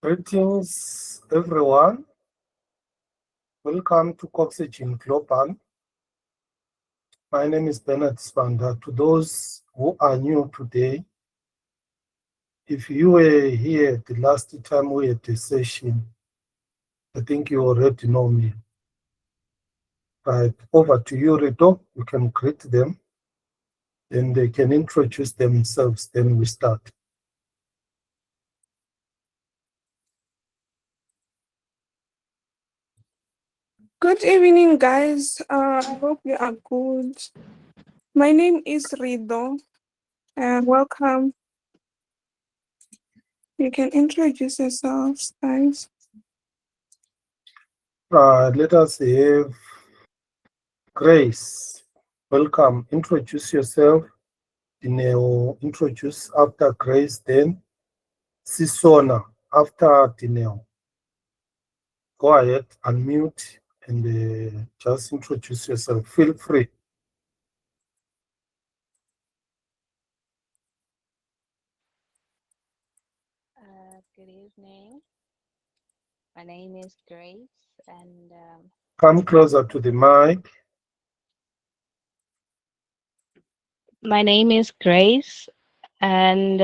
Greetings, everyone. Welcome to Coxygen Global. My name is Bernard Sibanda. To those who are new today, if you were here the last time we had a session, I think you already know me. Right, over to you, Rito. You can greet them, then they can introduce themselves, then we start. Good evening, guys. I hope you are good. My name is Rido, and welcome. You can introduce yourselves, guys. Let us have Grace. Welcome. Introduce yourself. Dineo introduce after Grace, then Sisona after Dineo. Go ahead, unmute, and just introduce yourself. Feel free. Good evening. My name is Grace, and Come closer to the mic. my name is Grace, and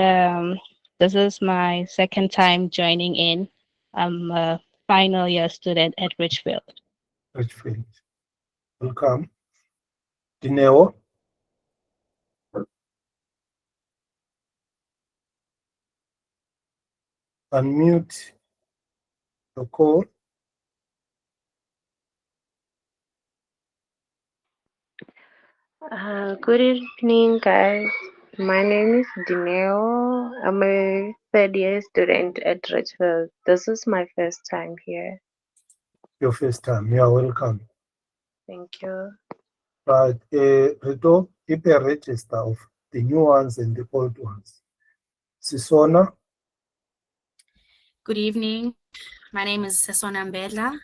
this is my second time joining in. I'm a final year student at Richfield. Richfield. Welcome. Dineo. Unmute the call. Good evening, guys. My name is Dineo. I'm a third year student at Richfield. This is my first time here. Your first time. You are welcome. Thank you. Right. Rito, keep a register of the new ones and the old ones. Sisona. Good evening. My name is Sesona Mbedla,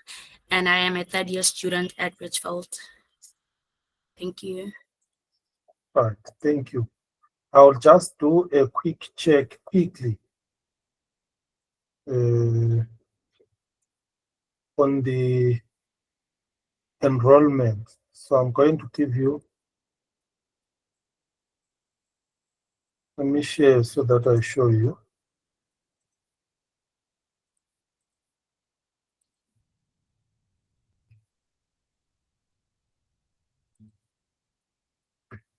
and I am a third year student at Richfield. Thank you. Right. Thank you. I'll just do a quick check quickly on the enrollment. So I'm going to give you, let me share so that I show you.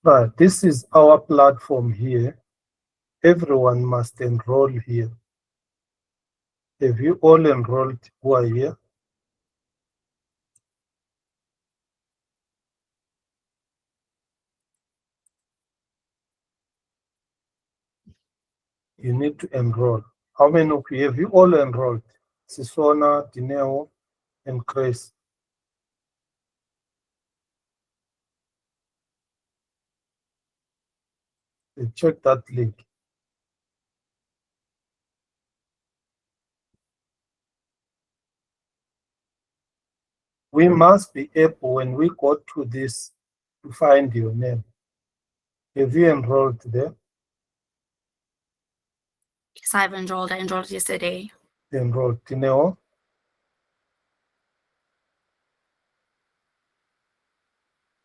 Right, this is our platform here. Everyone must enroll here. Have you all enrolled who are here? You need to enroll. How many of you have you all enrolled? Sisona, Dineo, and Chris. Check that link. We must be able, when we go to this, to find your name. Have you enrolled there? Yes, I've enrolled. I enrolled yesterday. Enrolled. Dineo?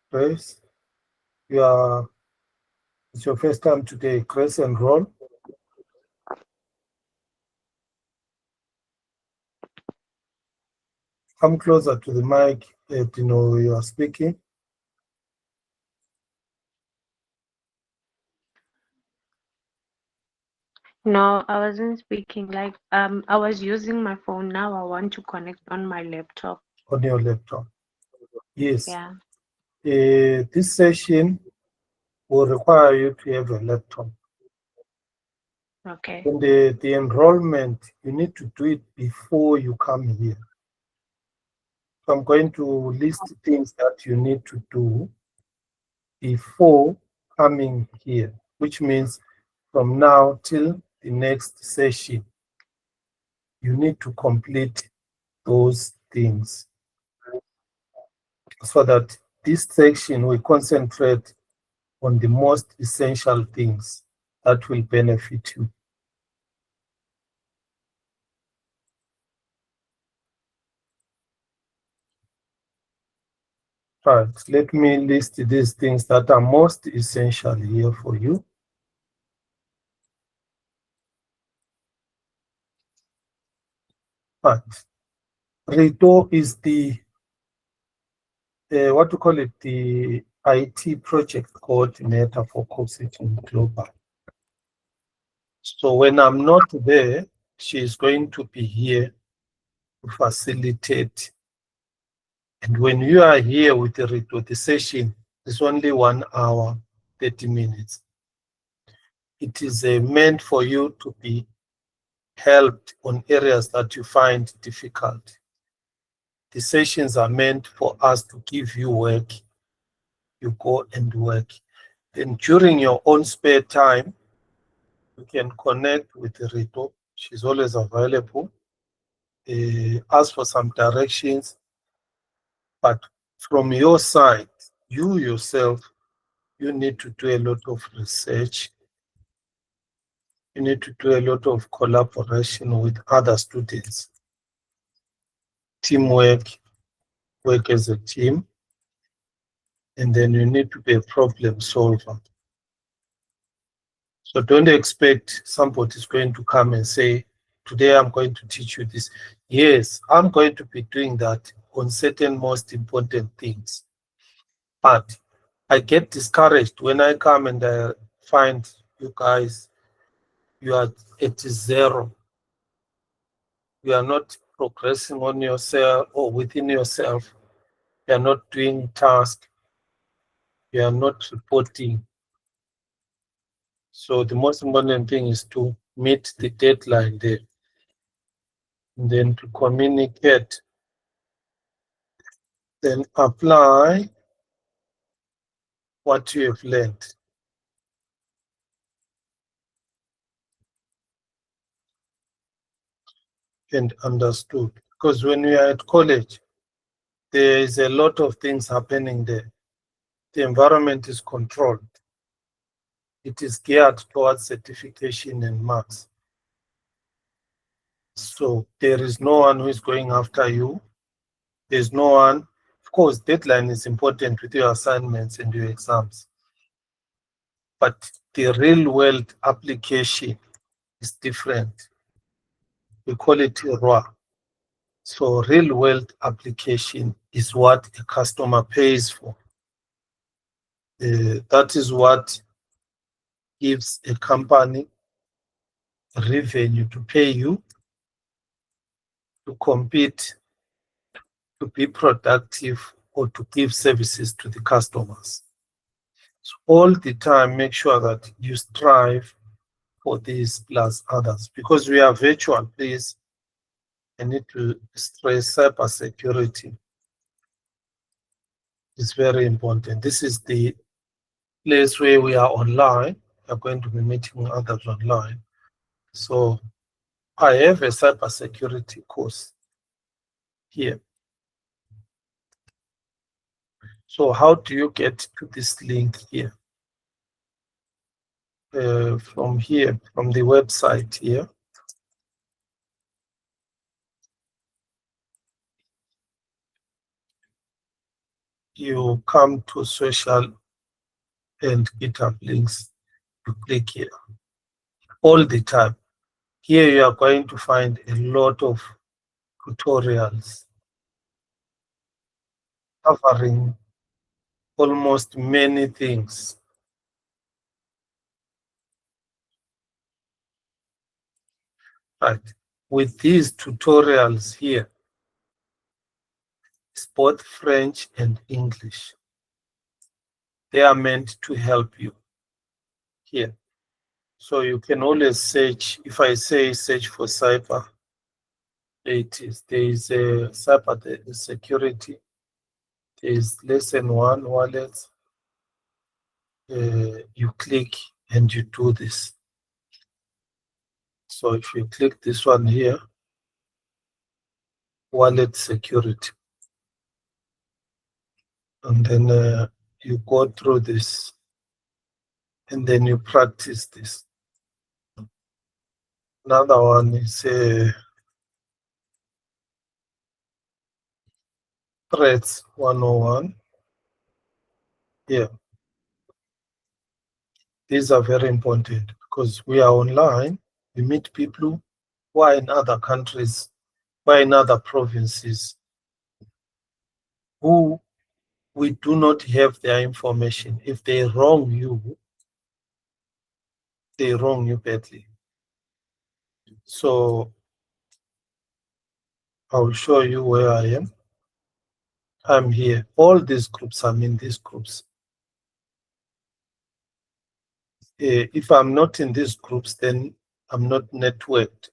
Grace? It's your first time today. Grace, enroll. Come closer to the mic, you are speaking. No, I wasn't speaking. Like, I was using my phone. Now I want to connect on my laptop. On your laptop. Yes. Yeah. This session will require you to have a laptop. Okay. And the enrollment, you need to do it before you come here. So I'm going to list things that you need to do before coming here, which means from now till the next session, you need to complete those things so that this section will concentrate on the most essential things that will benefit you. Right, let me list these things that are most essential here for you. Right. RITO is the, what to call it, the IT project coordinator for Coxygen Global. So when I'm not there, she's going to be here to facilitate. And when you are here with the RITO, the session is only 1 hour, 30 minutes. It is meant for you to be helped on areas that you find difficult. The sessions are meant for us to give you work. You go and work. Then during your own spare time, you can connect with Rito. She's always available. Ask for some directions. But from your side, you yourself, you need to do a lot of research. You need to do a lot of collaboration with other students. Teamwork, work as a team. And then you need to be a problem solver. So don't expect somebody's going to come and say, today I'm going to teach you this. Yes, I'm going to be doing that on certain most important things. But I get discouraged when I come and I find you guys, you are at zero. You are not progressing on yourself or within yourself. You are not doing tasks. You are not reporting. So the most important thing is to meet the deadline there. And then to communicate, then apply what you have learned and understood. Because when we are at college, there is a lot of things happening there. The environment is controlled. It is geared towards certification and marks. So there is no one who is going after you. There's no one. Of course, deadline is important with your assignments and your exams. But the real world application is different. We call it raw. So real world application is what a customer pays for. That is what gives a company revenue to pay you, to compete, to be productive, or to give services to the customers. So all the time, make sure that you strive for these plus others. Because we are virtual, please, I need to stress cybersecurity. It's very important. This is the place where we are online. We are going to be meeting others online. So I have a cybersecurity course here. So how do you get to this link here? From here, from the website here. You come to social and GitHub links. You click here. All the time. Here you are going to find a lot of tutorials covering almost many things. Right. With these tutorials here, it's both French and English. They are meant to help you here. So you can always search. If I say search for cyber, there is a cyber security. There is lesson 1, wallets. You click and you do this. So if you click this one here, wallet security, and then you go through this, and then you practice this. Another one is threats 101. here. These are very important because we are online. We meet people who are in other countries, who are in other provinces, who we do not have their information. If they wrong you, they wrong you badly. So I will show you where I am. I'm here. All these groups, I'm in these groups. If I'm not in these groups, then I'm not networked.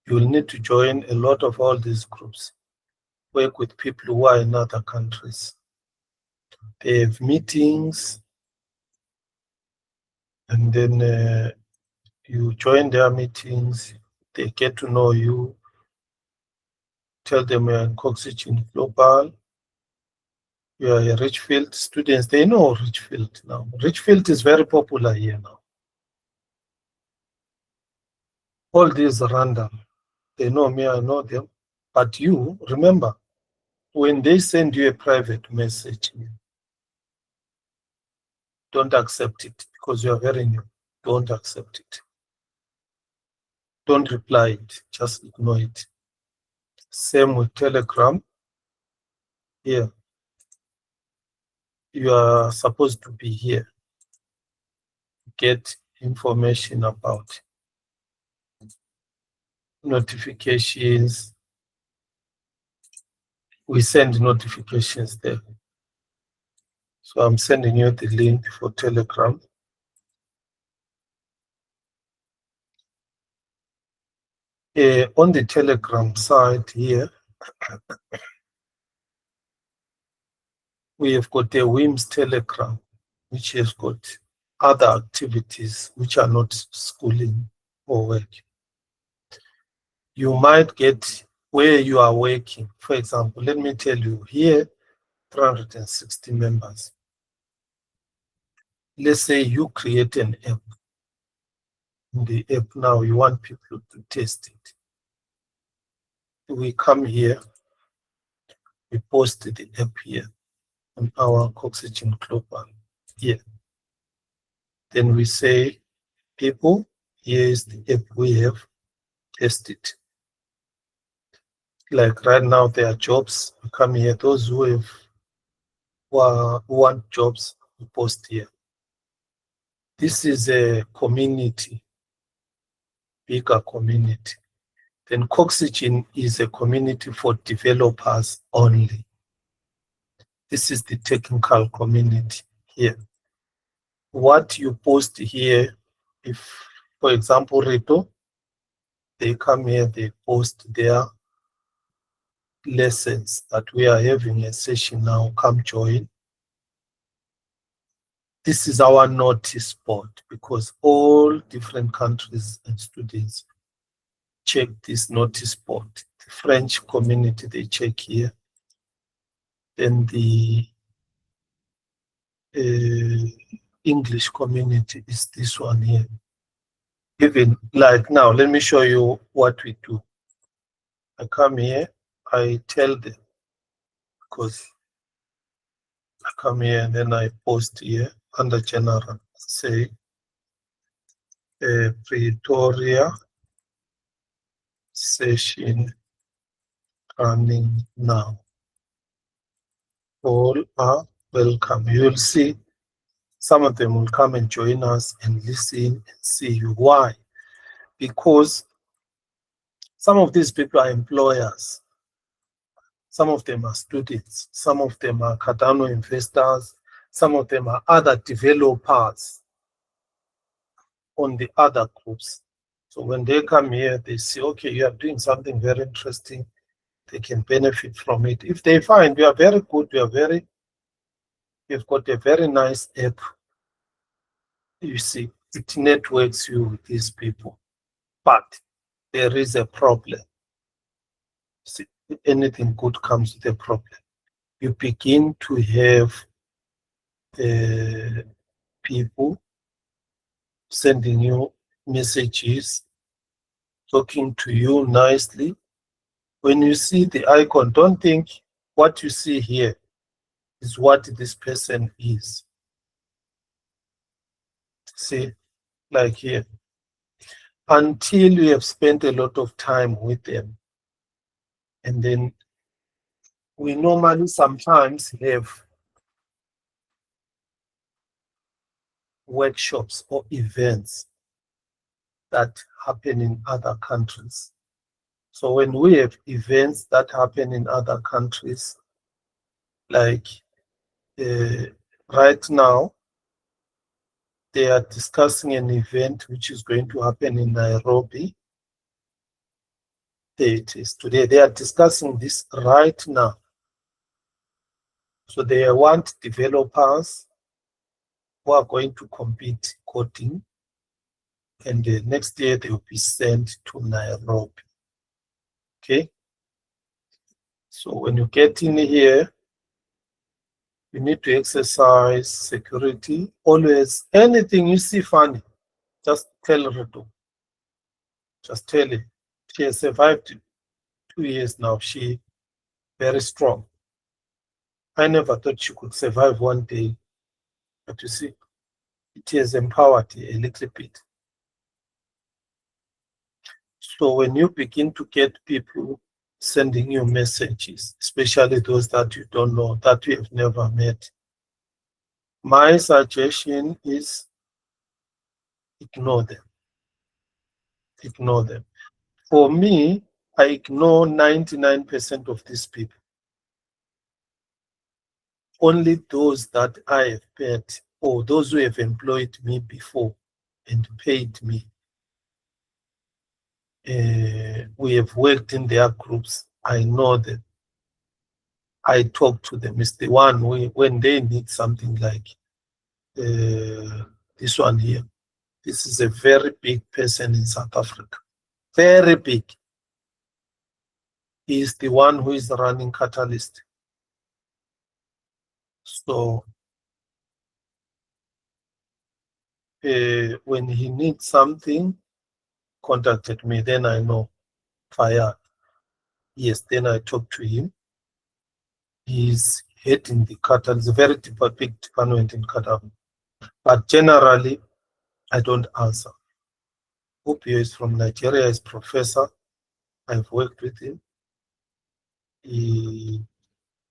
You will need to join a lot of all these groups. Work with people who are in other countries. They have meetings, and then you join their meetings. They get to know you. Tell them you're in Coxygen Global. You are a Richfield students. They know Richfield now. Richfield is very popular here now. All these are random. They know me, I know them. But you, remember, when they send you a private message, don't accept it because you are very new. Don't accept it. Don't reply it. Just ignore it. Same with Telegram. Here. You are supposed to be here. Get information about notifications. We send notifications there. So I'm sending you the link for Telegram. On the Telegram side here, we have got a WIMS Telegram, which has got other activities which are not schooling or work. You might get where you are working. For example, let me tell you here, 360 members. Let's say you create an app. In the app now, you want people to test it. We come here, we post the app here on our Coxygen Global here. Then we say, people, here is the app we have, test it. Like right now, there are jobs. We come here, those who want jobs, we post here. This is a community, bigger community. Then Coxygen is a community for developers only. This is the technical community here. What you post here, if, for example, Reto, they come here, they post their lessons that we are having a session now, come join. This is our notice board because all different countries and students check this notice board. The French community, they check here. Then the English community is this one here. Even like now, let me show you what we do. I come here, I tell them, because I come here and then I post here under general, say Pretoria session running now. All are welcome. You will see some of them will come and join us and listen and see you. Why? Because some of these people are employers. Some of them are students. Some of them are Cardano investors. Some of them are other developers on the other groups. So when they come here, they see, okay, you are doing something very interesting. They can benefit from it. If they find you are very good, you've got a very nice app, you see, it networks you with these people. But there is a problem. See, anything good comes with a problem. You begin to have people sending you messages, talking to you nicely. When you see the icon, don't think what you see here is what this person is. See, like here. Until you have spent a lot of time with them. And then we normally sometimes have workshops or events that happen in other countries. So when we have events that happen in other countries, like right now, they are discussing an event which is going to happen in Nairobi. There it is today. They are discussing this right now. So they want developers who are going to compete coding, and the next year they will be sent to Nairobi. Okay? So when you get in here, you need to exercise security. Always, anything you see funny, just tell Ruto. Just tell him. She has survived 2 years now. She very strong. I never thought she could survive one day. But you see, it has empowered her a little bit. So when you begin to get people sending you messages, especially those that you don't know, that you have never met, my suggestion is ignore them. Ignore them. For me, I ignore 99% of these people. Only those that I have paid, or those who have employed me before and paid me. We have worked in their groups. I know them. I talk to them. It's the one when they need something like this one here. This is a very big person in South Africa. Very big. He is the one who is running Catalyst. So when he needs something, contacted me, then I know fire. Yes, then I talk to him. He's heading the Catalyst, a very big department in Qatar. But generally, I don't answer. Opio is from Nigeria, is professor. I've worked with him. He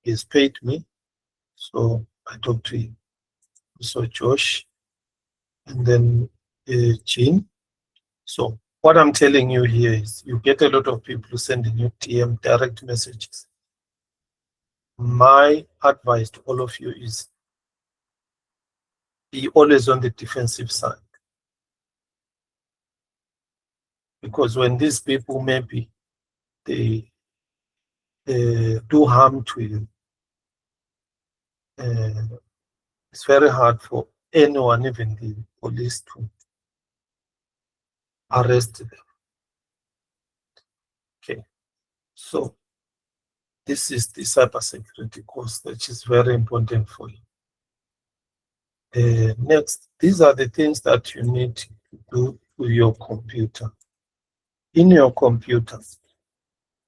has paid me, so I talk to him. So Josh, and then Jean. So what I'm telling you here is you get a lot of people sending you TM direct messages. My advice to all of you is be always on the defensive side. Because when these people maybe they do harm to you, it's very hard for anyone, even the police, to arrest them. Okay, so this is the cybersecurity course, which is very important for you. Next, these are the things that you need to do with your computer. In your computer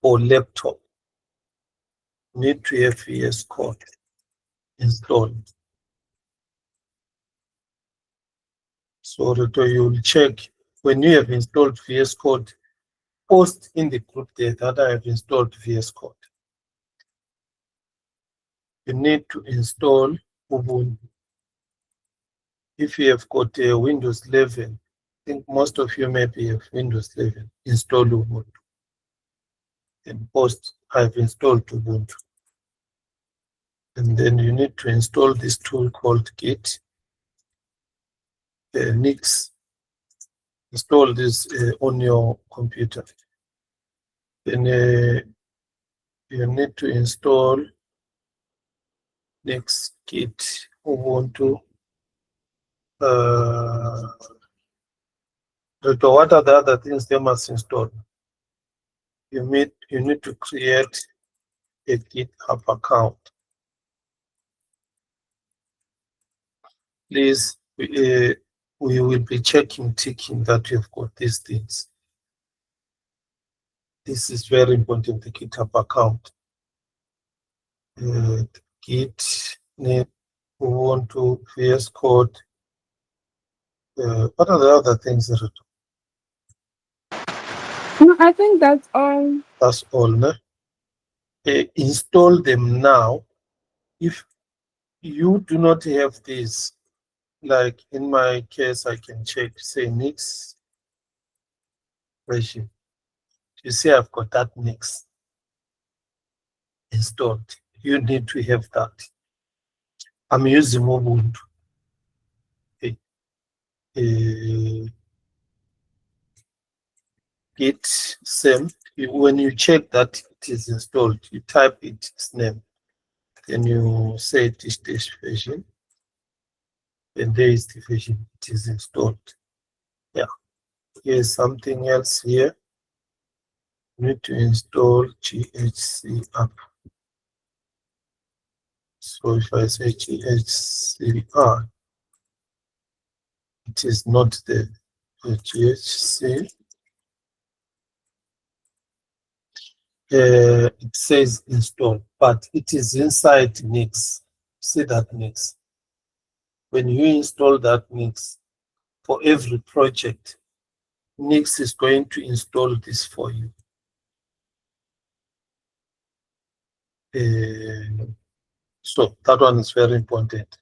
or laptop, you need to have VS Code installed. So that you will check when you have installed VS Code, post in the group there that I have installed VS Code. You need to install Ubuntu. If you have got a Windows 11, I think most of you maybe have Windows 11, install Ubuntu. And post, I've installed Ubuntu. And then you need to install this tool called Git. Nix. Install this on your computer. Then you need to install Nix, Git, Ubuntu. What are the other things they must install? You need to create a GitHub account. Please, we will be ticking that you've got these things. This is very important, the GitHub account. Git, Ubuntu, VS Code, What are the other things? No, I think that's all. That's all. No? Install them now. If you do not have these, like in my case, I can check, say, Nix version. You see, I've got that Nix installed. You need to have that. I'm using Ubuntu. Git same. When you check that it is installed, you type its name. Then you say this version. And there is the version. It is installed. Yeah. Here's something else here. You need to install GHC app. So if I say GHCR, it is not the GHC. It says install, but it is inside Nix. See that Nix? When you install that Nix, for every project, Nix is going to install this for you. So that one is very important.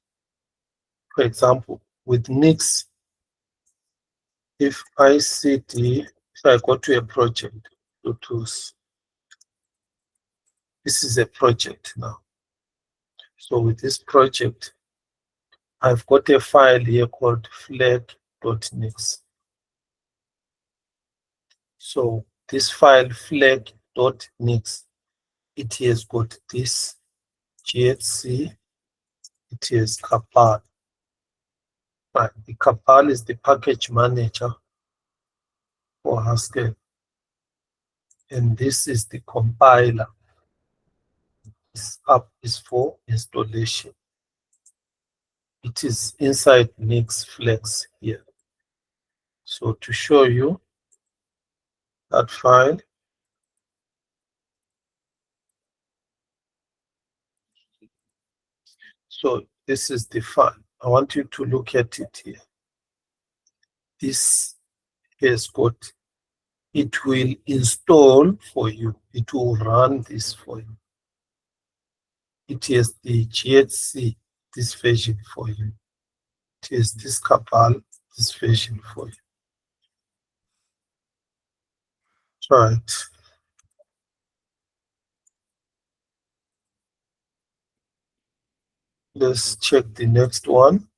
For example, with Nix, if I go to a project, Plutus, this is a project now. So with this project, I've got a file here called flag.nix. So this file flag.nix, it has got this GHC, it has Kapal. Right. The Kapal is the package manager for Haskell. And this is the compiler. This app is for installation. It is inside Nix Flex here. So to show you that file, so this is the file. I want you to look at it here. This has got, it will install for you. It will run this for you. It has the GHC, this version for you. It has this Kapal, this version for you. Right. Let's check the next one.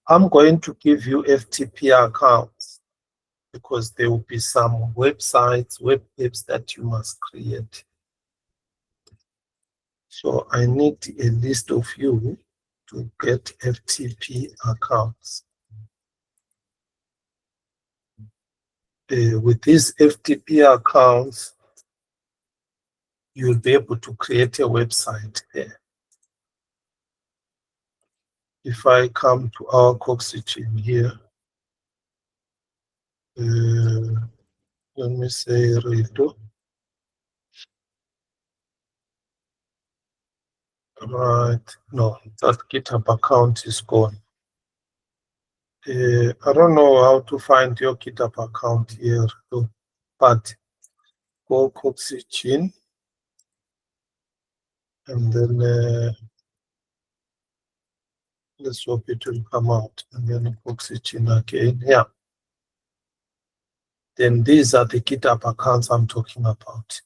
I'm going to give you FTP accounts because there will be some websites, web apps that you must create. So I need a list of you to get FTP accounts. With these FTP accounts, you'll be able to create a website there. If I come to our Coxygen here, let me say Rito. Right, no, that GitHub account is gone. I don't know how to find your GitHub account here, but go Coxygen and then let's hope it will come out, and then Coxygen again. Yeah. Then these are the GitHub accounts I'm talking about.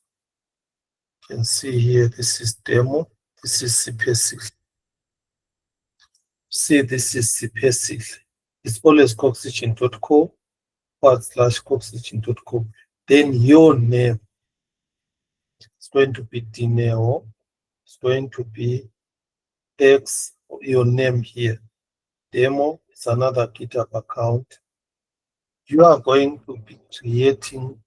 You can see here, this is demo, this is CPSIC. See, this is CPSIC. It's always coxygen.co/coxygen.co. Then your name is going to be Dineo. It's going to be X, your name here. Demo is another GitHub account. You are going to be creating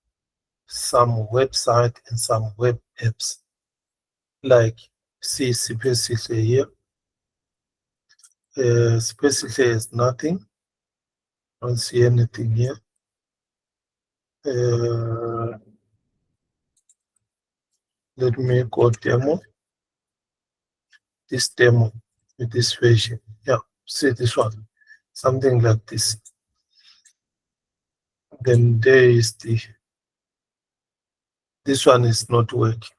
some website and some web apps. Like, see CPSIC here. CPSIC is nothing. I don't see anything here. Let me go demo. This demo, with this version. Yeah, see this one, something like this. Then there is this one is not working.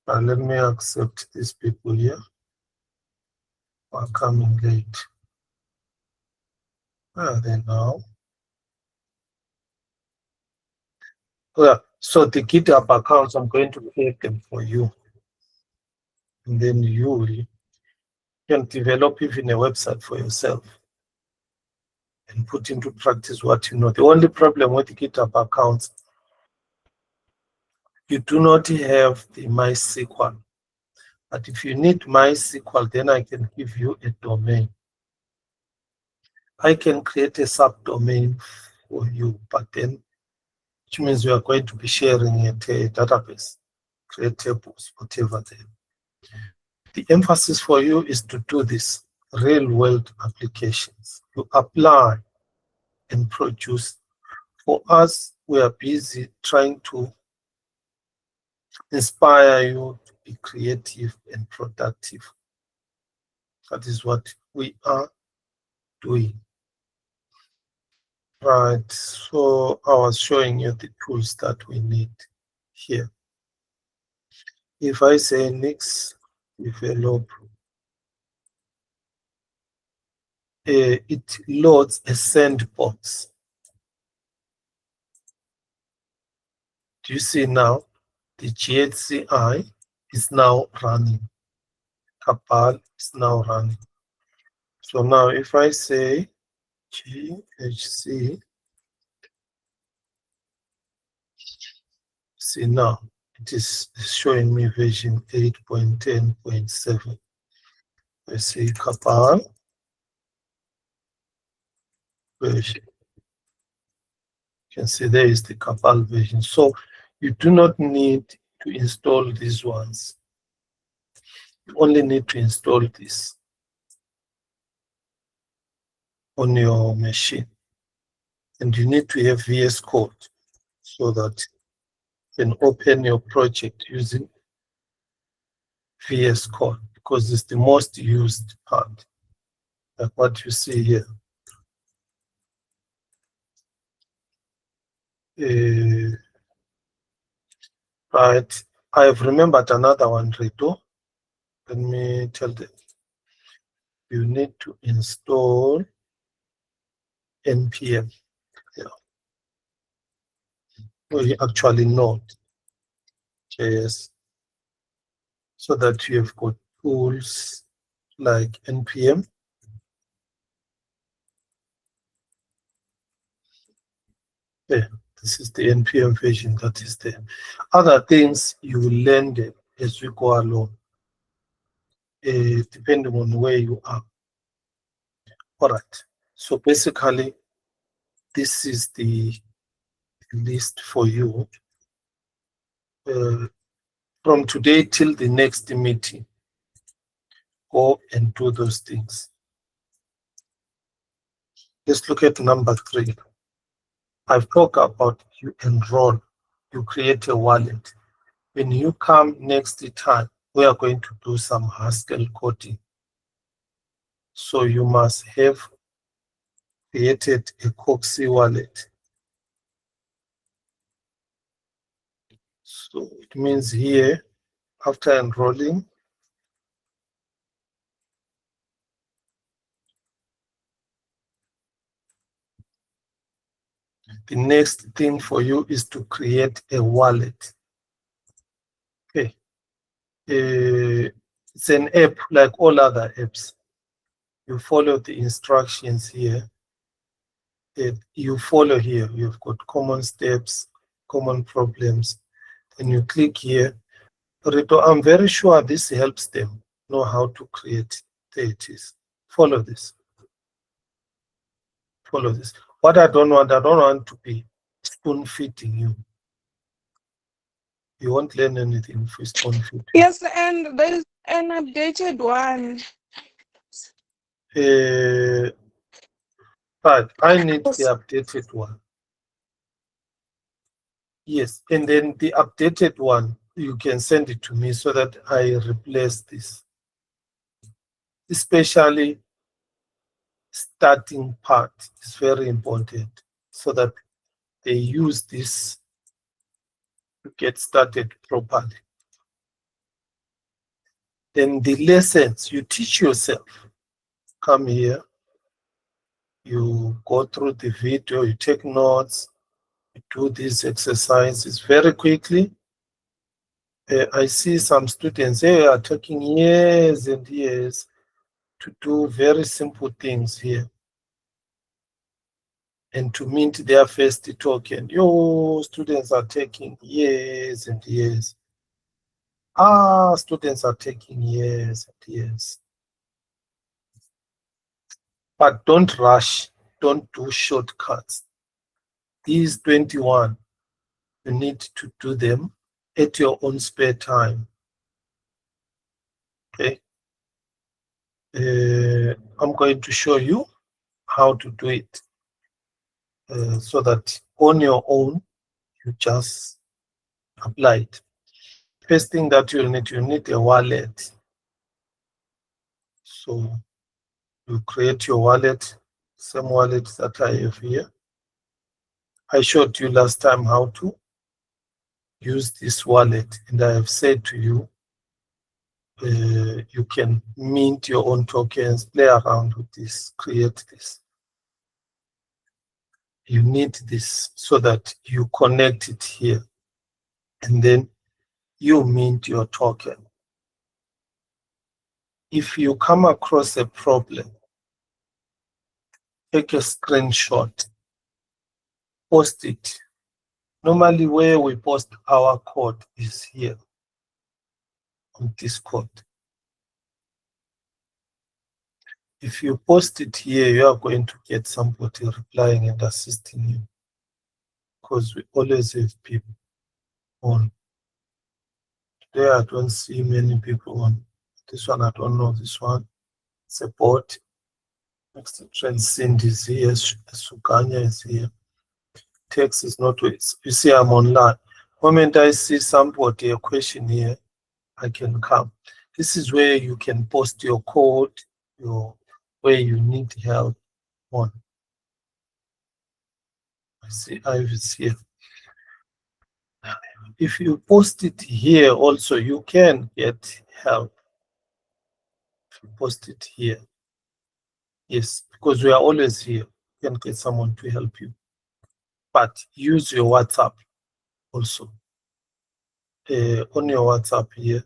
Let me accept these people here who are coming late. Where are they now? Well, so the GitHub accounts, I'm going to create them for you. And then you can develop even a website for yourself and put into practice what you know. The only problem with the GitHub accounts, you do not have the MySQL. But if you need MySQL, then I can give you a domain. I can create a subdomain for you, but then, which means we are going to be sharing a database, create tables, whatever. The emphasis for you is to do this real-world applications. You apply and produce. For us, we are busy trying to inspire you to be creative and productive. That is what we are doing. Right, so I was showing you the tools that we need here. If I say next, develop, it loads a sandbox. Do you see now? The GHCI is now running. Cabal is now running. So now if I say GHC, see now, it is showing me version 8.10.7. I say Cabal version. You can see there is the Cabal version. So you do not need to install these ones. You only need to install this on your machine. And you need to have VS Code so that you can open your project using VS Code, because it's the most used part, like what you see here. Right, I have remembered another one, Rito. Let me tell them. You need to install NPM. Yeah. We actually not JS, so that you have got tools like NPM. There, this is the NPM version that is there. Other things you will learn them as we go along, depending on where you are. All right. So basically, this is the list for you. From today till the next meeting, go and do those things. Let's look at number 3. I've talked about you enroll, you create a wallet. When you come next time, we are going to do some Haskell coding. So you must have created a Coxy wallet. So it means here, after enrolling, the next thing for you is to create a wallet. Okay. It's an app like all other apps. You follow the instructions here. You follow here. You've got common steps, common problems. Then you click here. Rito, I'm very sure this helps them know how to create. There it is. Follow this. Follow this. What I don't want to be spoon feeding you. You won't learn anything if we spoon feed you. Yes, and there's an updated one. But I need the updated one. Yes, and then the updated one, you can send it to me so that I replace this. especially starting part is very important so that they use this to get started properly. Then the lessons you teach yourself. Come here, you go through the video, you take notes, you do these exercises very quickly. I see some students here are taking years and years to do very simple things here and to mint their first token. Your students are taking years and years. Students are taking years and years. But don't rush, don't do shortcuts. These 21, you need to do them at your own spare time. Okay. I'm going to show you how to do it so that on your own, you just apply it. First thing that you'll need a wallet. So you create your wallet, same wallet that I have here. I showed you last time how to use this wallet, and I have said to you, you can mint your own tokens, play around with this, create this. You need this so that you connect it here, and then you mint your token. If you come across a problem, take a screenshot, post it. Normally where we post our code is here on Discord. If you post it here, you are going to get somebody replying and assisting you, because we always have people on. Today I don't see many people on. This one I don't know, this one. It's a bot. Next Transcend is here, Suganya is here. Text is not with, you see I'm online. Moment I see somebody, a question here, I can come. This is where you can post your code, where you need help on. I see Ivy's here. If you post it here also, you can get help. If you post it here. Yes, because we are always here. You can get someone to help you. But use your WhatsApp also. On your WhatsApp here,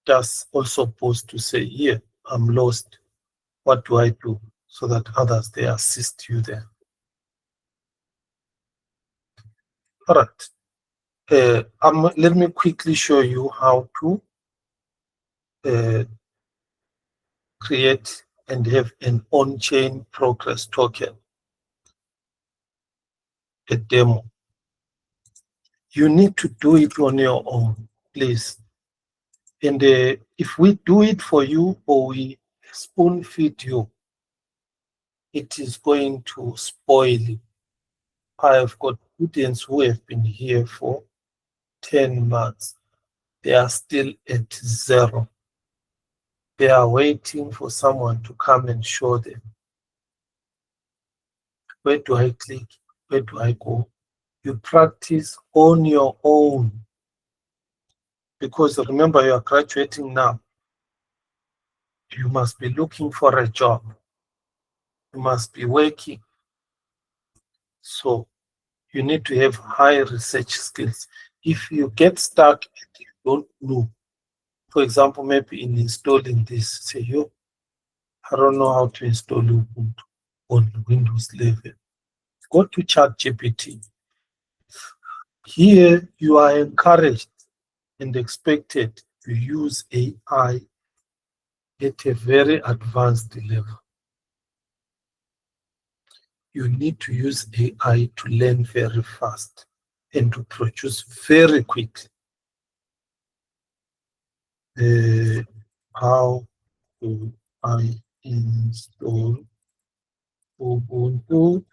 just also post to say, here, I'm lost. What do I do? So that others, they assist you there. All right. Let me quickly show you how to create and have an on-chain progress token, a demo. You need to do it on your own, please. And if we do it for you or we spoon feed you, it is going to spoil you. I have got students who have been here for 10 months. They are still at 0. They are waiting for someone to come and show them. Where do I click? Where do I go? You practice on your own. Because remember, you are graduating now. You must be looking for a job. You must be working. So you need to have high research skills. If you get stuck and you don't know, for example, maybe in installing this, say, yo, I don't know how to install Ubuntu on Windows 11. Go to ChatGPT. Here you are encouraged and expected to use AI at a very advanced level. You need to use AI to learn very fast and to produce very quickly. How do I install Ubuntu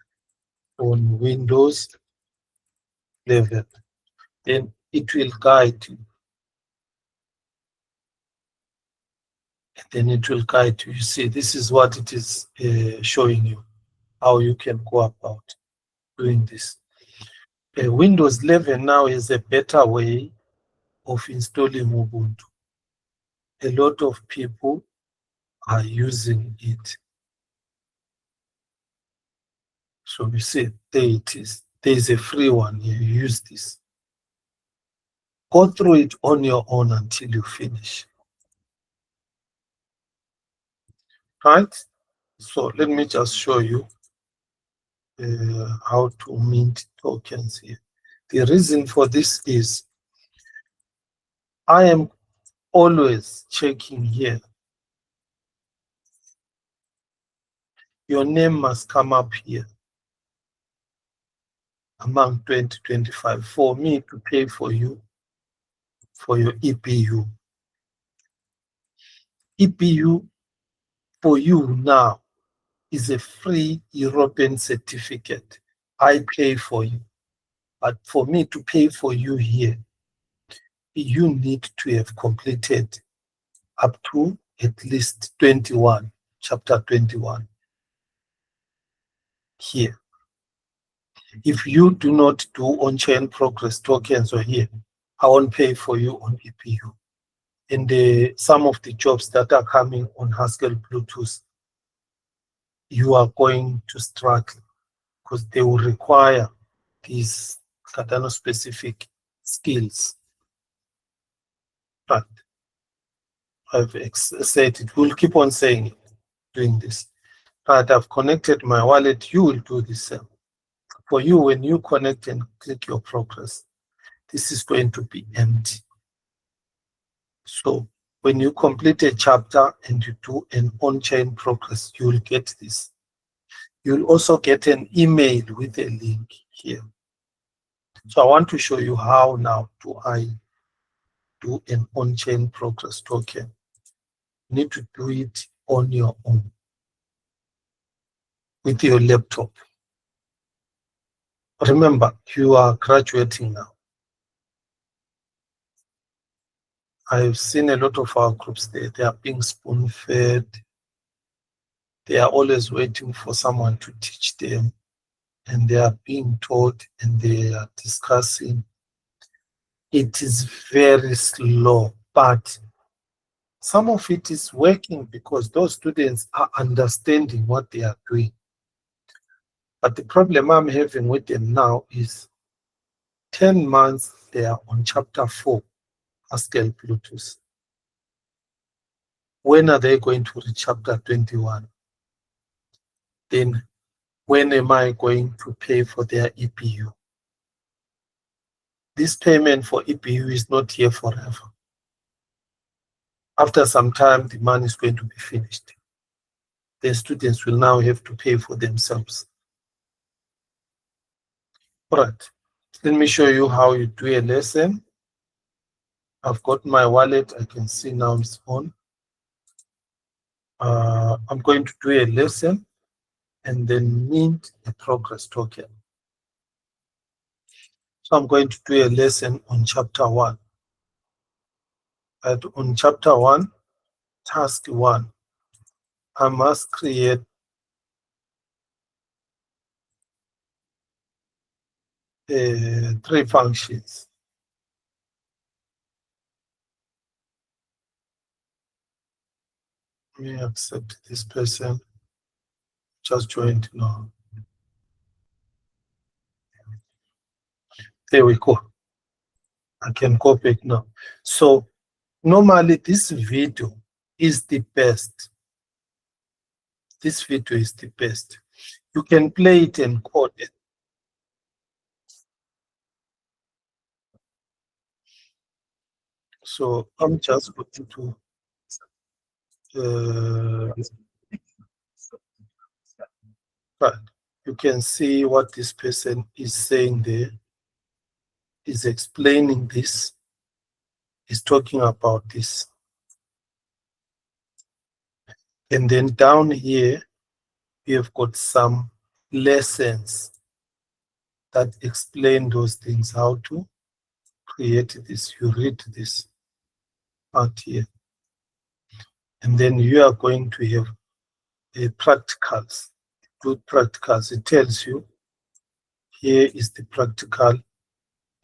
on Windows 11? Then it will guide you. and then it will guide you. You see, this is what it is showing you, how you can go about doing this. Windows 11 now is a better way of installing Ubuntu. A lot of people are using it. So you see, there it is. There is a free one. You use this. Go through it on your own until you finish. Right? So let me just show you how to mint tokens here. The reason for this is I am always checking here. Your name must come up here among 2025 for me to pay for you for your EPU. EPU for you now is a free European certificate. I pay for you. But for me to pay for you here, you need to have completed up to at least 21, chapter 21 here. If you do not do on-chain progress tokens or here, I won't pay for you on EPU. And some of the jobs that are coming on Haskell Plutus, you are going to struggle because they will require these Cardano specific skills. But I've said it, we'll keep on saying it, doing this. But I've connected my wallet, you will do the same. For you, when you connect and click your progress, this is going to be empty. So when you complete a chapter and you do an on-chain progress, you will get this. You'll also get an email with a link here. So I want to show you how now do I do an on-chain progress token. You need to do it on your own with your laptop. Remember, you are graduating now. I've seen a lot of our groups there. They are being spoon-fed. They are always waiting for someone to teach them. And they are being taught and they are discussing. It is very slow, but some of it is working because those students are understanding what they are doing. But the problem I'm having with them now is 10 months they are on chapter 4, Haskell Plutus. When are they going to reach chapter 21? Then when am I going to pay for their EPU? This payment for EPU is not here forever. After some time, the money is going to be finished. The students will now have to pay for themselves. All right, let me show you how you do a lesson. I've got my wallet, I can see now it's on. I'm going to do a lesson and then mint a progress token. So I'm going to do a lesson on chapter 1. And on chapter 1, task 1, I must create three functions. Let me accept this person. Just joined now. There we go. I can go back now. So normally this video is the best. This video is the best. You can play it and code it. So I'm just going to right. You can see what this person is saying there. Is explaining this. Is talking about this. And then down here, we have got some lessons that explain those things, how to create this. You read this part here. And then you are going to have a practicals. Do practicals. It tells you here is the practical.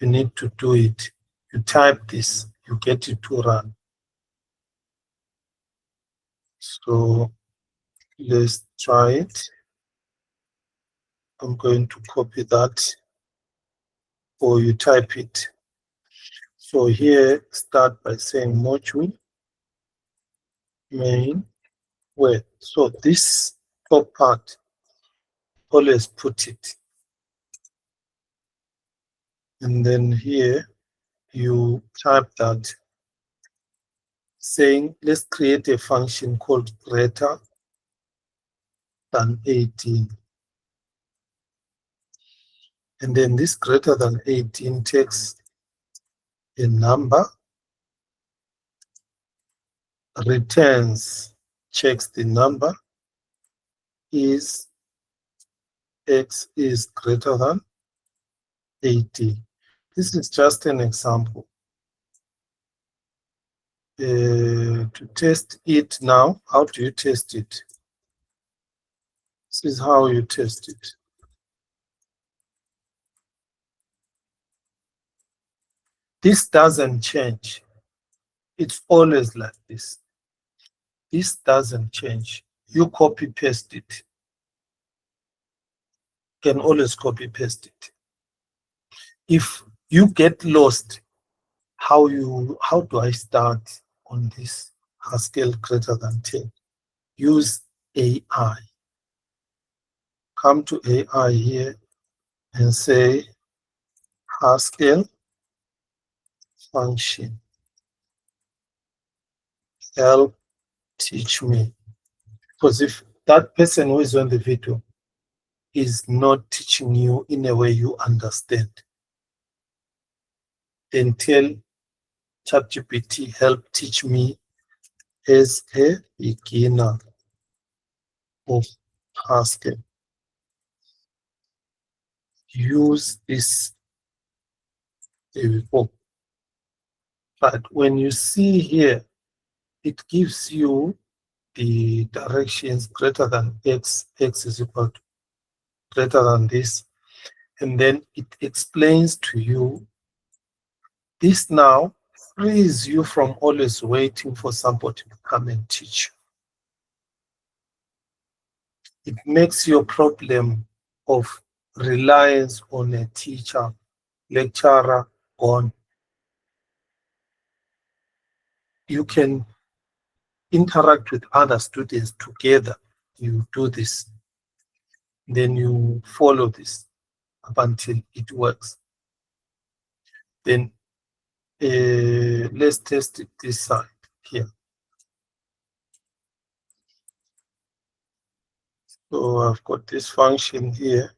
You need to do it. You type this, you get it to run. So let's try it. I'm going to copy that, or you type it. So here, start by saying module main where. So this top part, always put it. And then here, you type that, saying, let's create a function called greater than 18. And then this greater than 18 takes a number, returns, checks the number, is x is greater than 80. This is just an example. To test it now, how do you test it? This is how you test it. This doesn't change. It's always like this. This doesn't change. You copy paste it. You can always copy paste it. If you get lost, how do I start on this Haskell greater than 10? Use AI. Come to AI here and say Haskell function. Help teach me. Because if that person who is on the video is not teaching you in a way you understand, then tell ChatGPT, help teach me as a beginner of Haskell. Use this. There we go. But when you see here, it gives you the directions greater than x, x is equal to greater than this, and then it explains to you. This now frees you from always waiting for somebody to come and teach you. It makes your problem of reliance on a teacher, lecturer gone. You can interact with other students together. You do this. Then you follow this up until it works. Then let's test it this side here. So I've got this function here.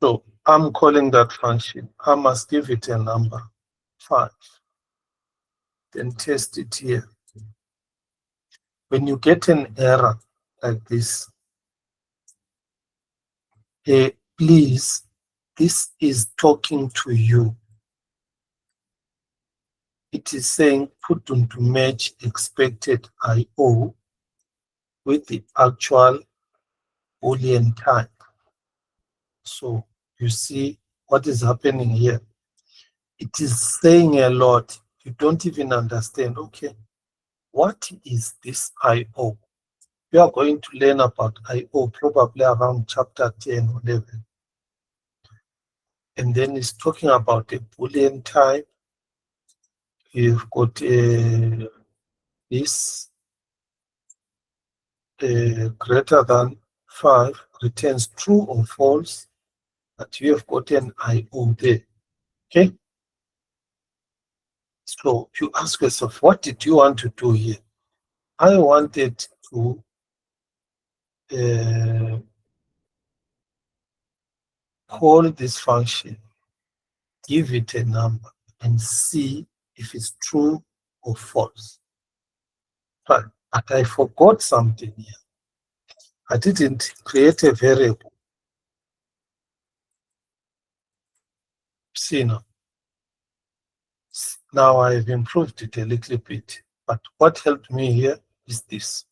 So I'm calling that function. I must give it a number, 5. Then test it here. When you get an error like this, please, this is talking to you. It is saying put into match expected IO with the actual Boolean type. So you see what is happening here. It is saying a lot. You don't even understand, okay, what is this IO? We are going to learn about IO probably around chapter 10 or 11. And then it's talking about a Boolean type. You've got this greater than 5 returns true or false, but you have got an IO there. Okay? So you ask yourself, what did you want to do here? I wanted to call this function, give it a number, and see if it's true or false. But I forgot something here. I didn't create a variable. See now. Now I've improved it a little bit, but what helped me here is this.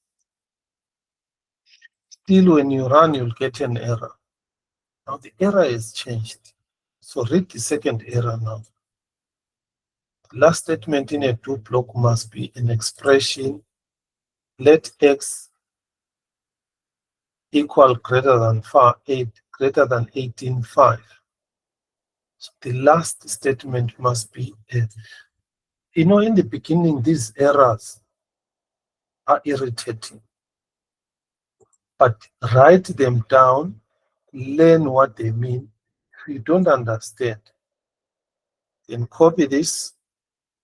Still, when you run, you'll get an error. Now the error has changed. So read the second error now. The last statement in a do block must be an expression, let x equal greater than 18.5. So the last statement must be in the beginning, these errors are irritating, but write them down, learn what they mean. If you don't understand, then copy this,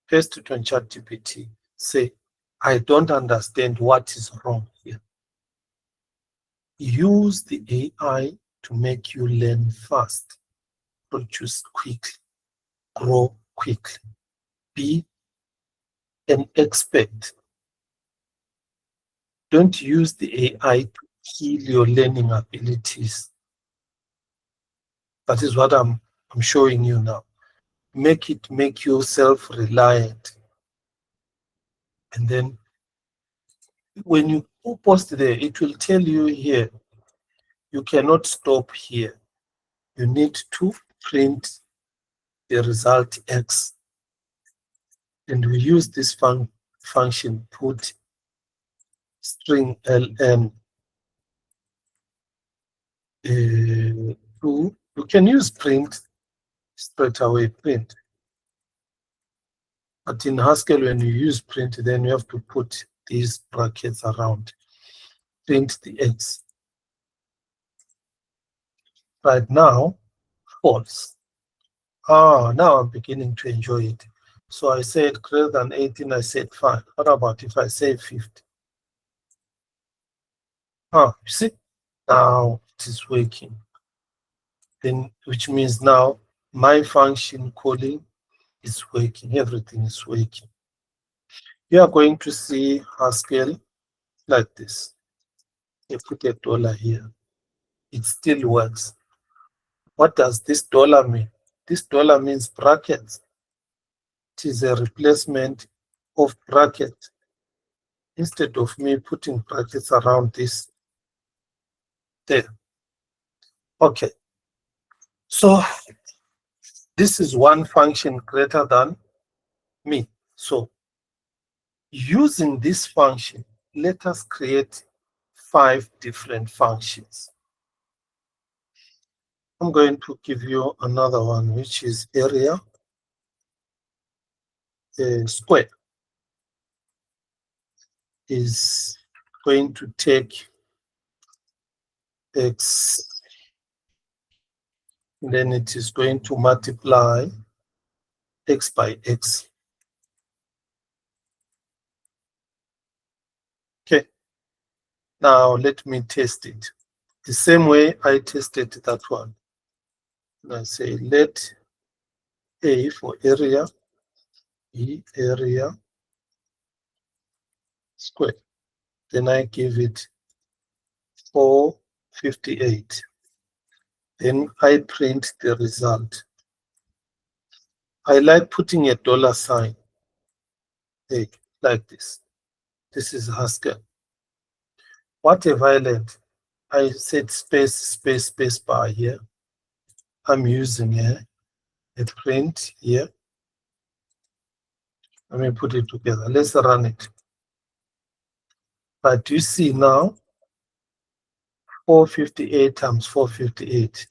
paste it on ChatGPT, say, I don't understand what is wrong here. Use the AI to make you learn fast, produce quickly, grow quickly, be an expert. Don't use the AI to kill your learning abilities. That is what I'm showing you now. Make you self-reliant. And then when you post there, it will tell you here, you cannot stop here. You need to print the result X. And we use this function, put string ln to, you can use print straight away, print. But in Haskell, when you use print, then you have to put these brackets around. Print the X. Right now, false. Now I'm beginning to enjoy it. So I said greater than 18, I said 5. What about if I say 50? You see, now it is working. Then, which means now my function calling is working, everything is working. You are going to see Haskell like this. You put a dollar here. It still works. What does this dollar mean? This dollar means brackets. It is a replacement of bracket. Instead of me putting brackets around this, there. Okay. So this is one function greater than me. So using this function, let us create 5 different functions. I'm going to give you another one, which is area square is going to take x, then it is going to multiply x by x. Okay, now let me test it. The same way I tested that one. And I say let A for area, E area square. Then I give it 458. Then I print the result. I like putting a dollar sign like this. This is Haskell. What have I learned? I said space bar here. I'm using a print here. Let me put it together. Let's run it. But you see now, 458 times 458.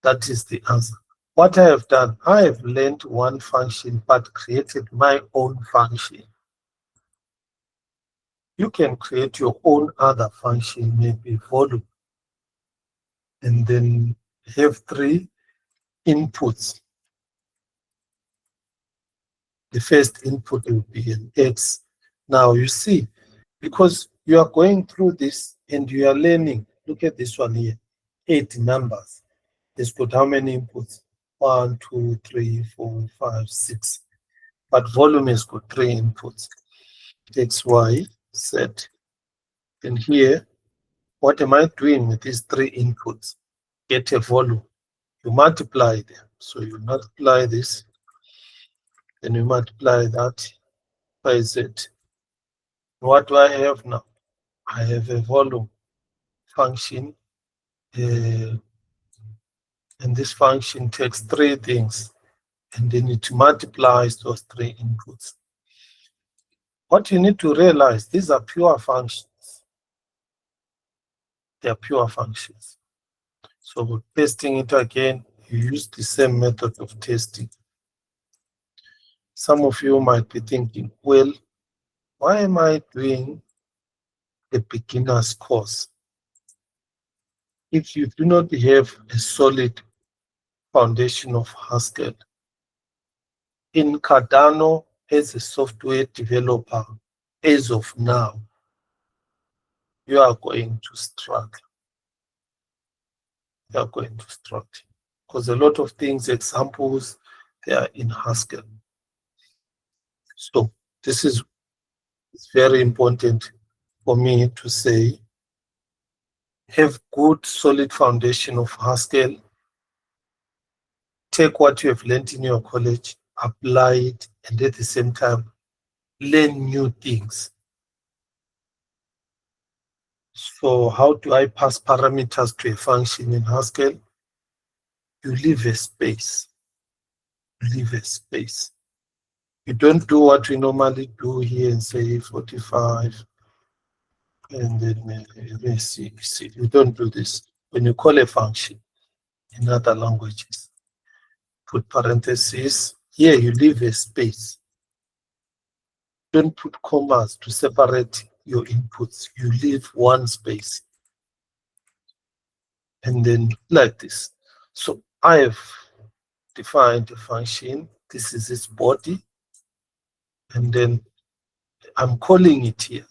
That is the answer. What I have done, I have learned one function but created my own function. You can create your own other function, maybe volume, and then have 3 inputs. The first input will be an X. Now you see, because you are going through this and you are learning, look at this one here, 8 numbers. It's got how many inputs? 1, 2, 3, 4, 5, 6. But volume has got 3 inputs. X, Y, Z. And here, what am I doing with these 3 inputs? Get a volume. You multiply them. So you multiply this Then we multiply that by Z. What do I have now? I have a volume function, and this function takes three things, and then it multiplies those three inputs. What you need to realize, these are pure functions. They are pure functions. So testing it again, you use the same method of testing. Some of you might be thinking, well, why am I doing a beginner's course if you do not have a solid foundation of Haskell? In Cardano, as a software developer, as of now, you are going to struggle. You are going to struggle because a lot of things, examples, they are in Haskell. So this is very important for me to say, have good solid foundation of Haskell. Take what you have learned in your college, apply it, and at the same time, learn new things. So how do I pass parameters to a function in Haskell? You leave a space. Leave a space. You don't do what we normally do here and say 45, and then let's see. You don't do this. When you call a function in other languages, put parentheses. Here you leave a space. Don't put commas to separate your inputs. You leave one space. And then like this. So I have defined a function. This is its body. And then I'm calling it here.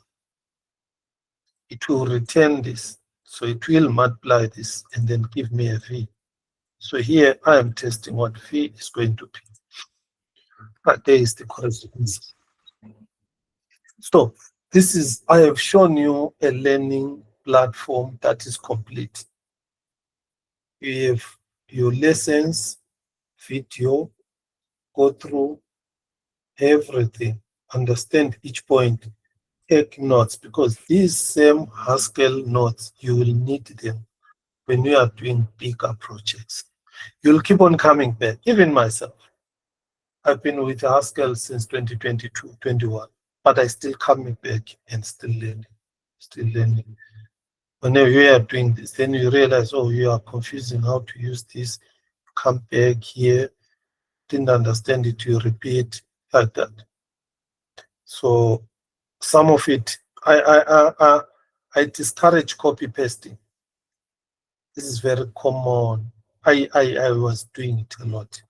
It will return this. So it will multiply this and then give me a V. So here I am testing what V is going to be. But there is the correspondence. So this is, I have shown you a learning platform that is complete. You have your lessons, video, go through everything, understand each point, take notes, because these same Haskell notes, you will need them when you are doing bigger projects. You'll keep on coming back, even myself. I've been with Haskell since 2022, 21, but I still coming back and still learning. Whenever you are doing this, then you realize, oh, you are confusing how to use this. Come back here, didn't understand it, you repeat like that. So some of it, I discourage copy pasting. This is very common. I was doing it a lot.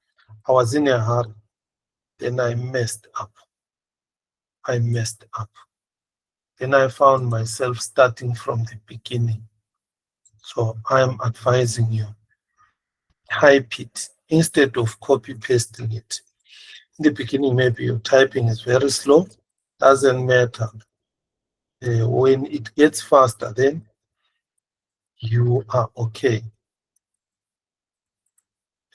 I was in a hurry, then I messed up. Then I found myself starting from the beginning. So I am advising you, type it instead of copy pasting it. In the beginning, maybe your typing is very slow, doesn't matter. When it gets faster, then you are okay.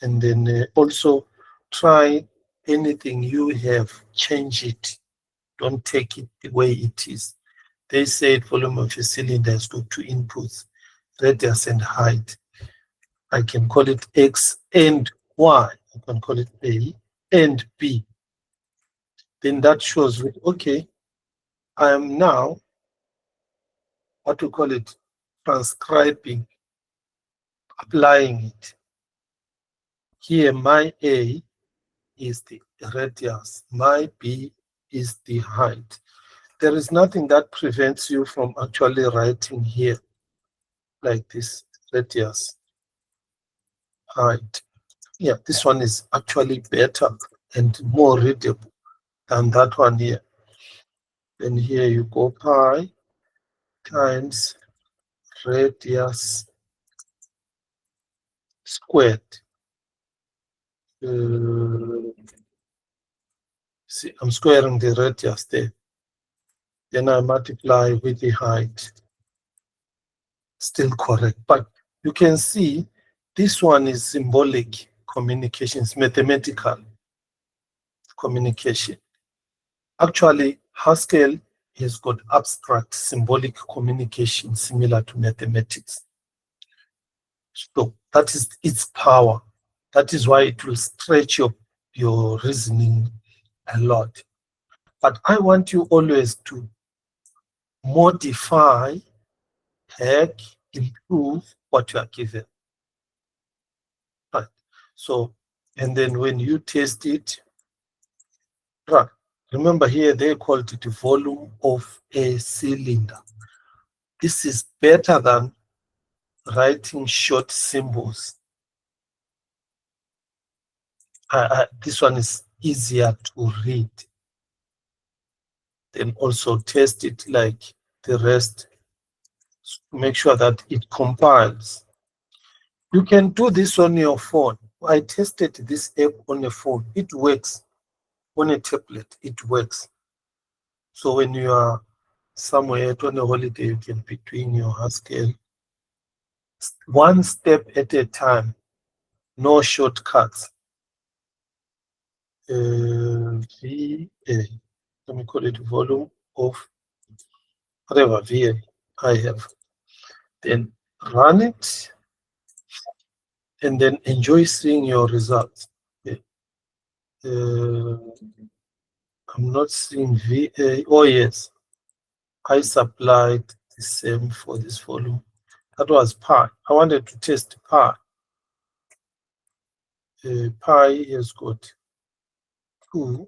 And then also try anything you have, change it. Don't take it the way it is. They said volume of a cylinder has got two inputs, radius and height. I can call it X and Y. I can call it A and B. Then that shows me, okay, I am now, what to call it, transcribing, applying it. Here, my A is the radius, my B is the height. There is nothing that prevents you from actually writing here like this, radius, height. Yeah, this one is actually better and more readable than that one here. Then here you go pi times radius squared. See, I'm squaring the radius there. Then I multiply with the height. Still correct, but you can see this one is symbolic communications, mathematical. communication. Actually, Haskell has got abstract symbolic communication similar to mathematics. So that is its power. That is why it will stretch your reasoning a lot. But I want you always to modify, hack, improve what you are given. Right. So, and then when you test it, right, remember here they called it the volume of a cylinder. This is better than writing short symbols. This one is easier to read. Then also test it like the rest. Make sure that it compiles. You can do this on your phone. I tested this app on a phone. It works. On a tablet, it works. So when you are somewhere on a holiday, you can be doing your Haskell. One step at a time. No shortcuts. VA. Let me call it volume of whatever VA I have. Then run it and then enjoy seeing your results. Okay. I'm not seeing VA. Oh, yes. I supplied the same for this volume. That was pi. I wanted to test pi. Pi has got 2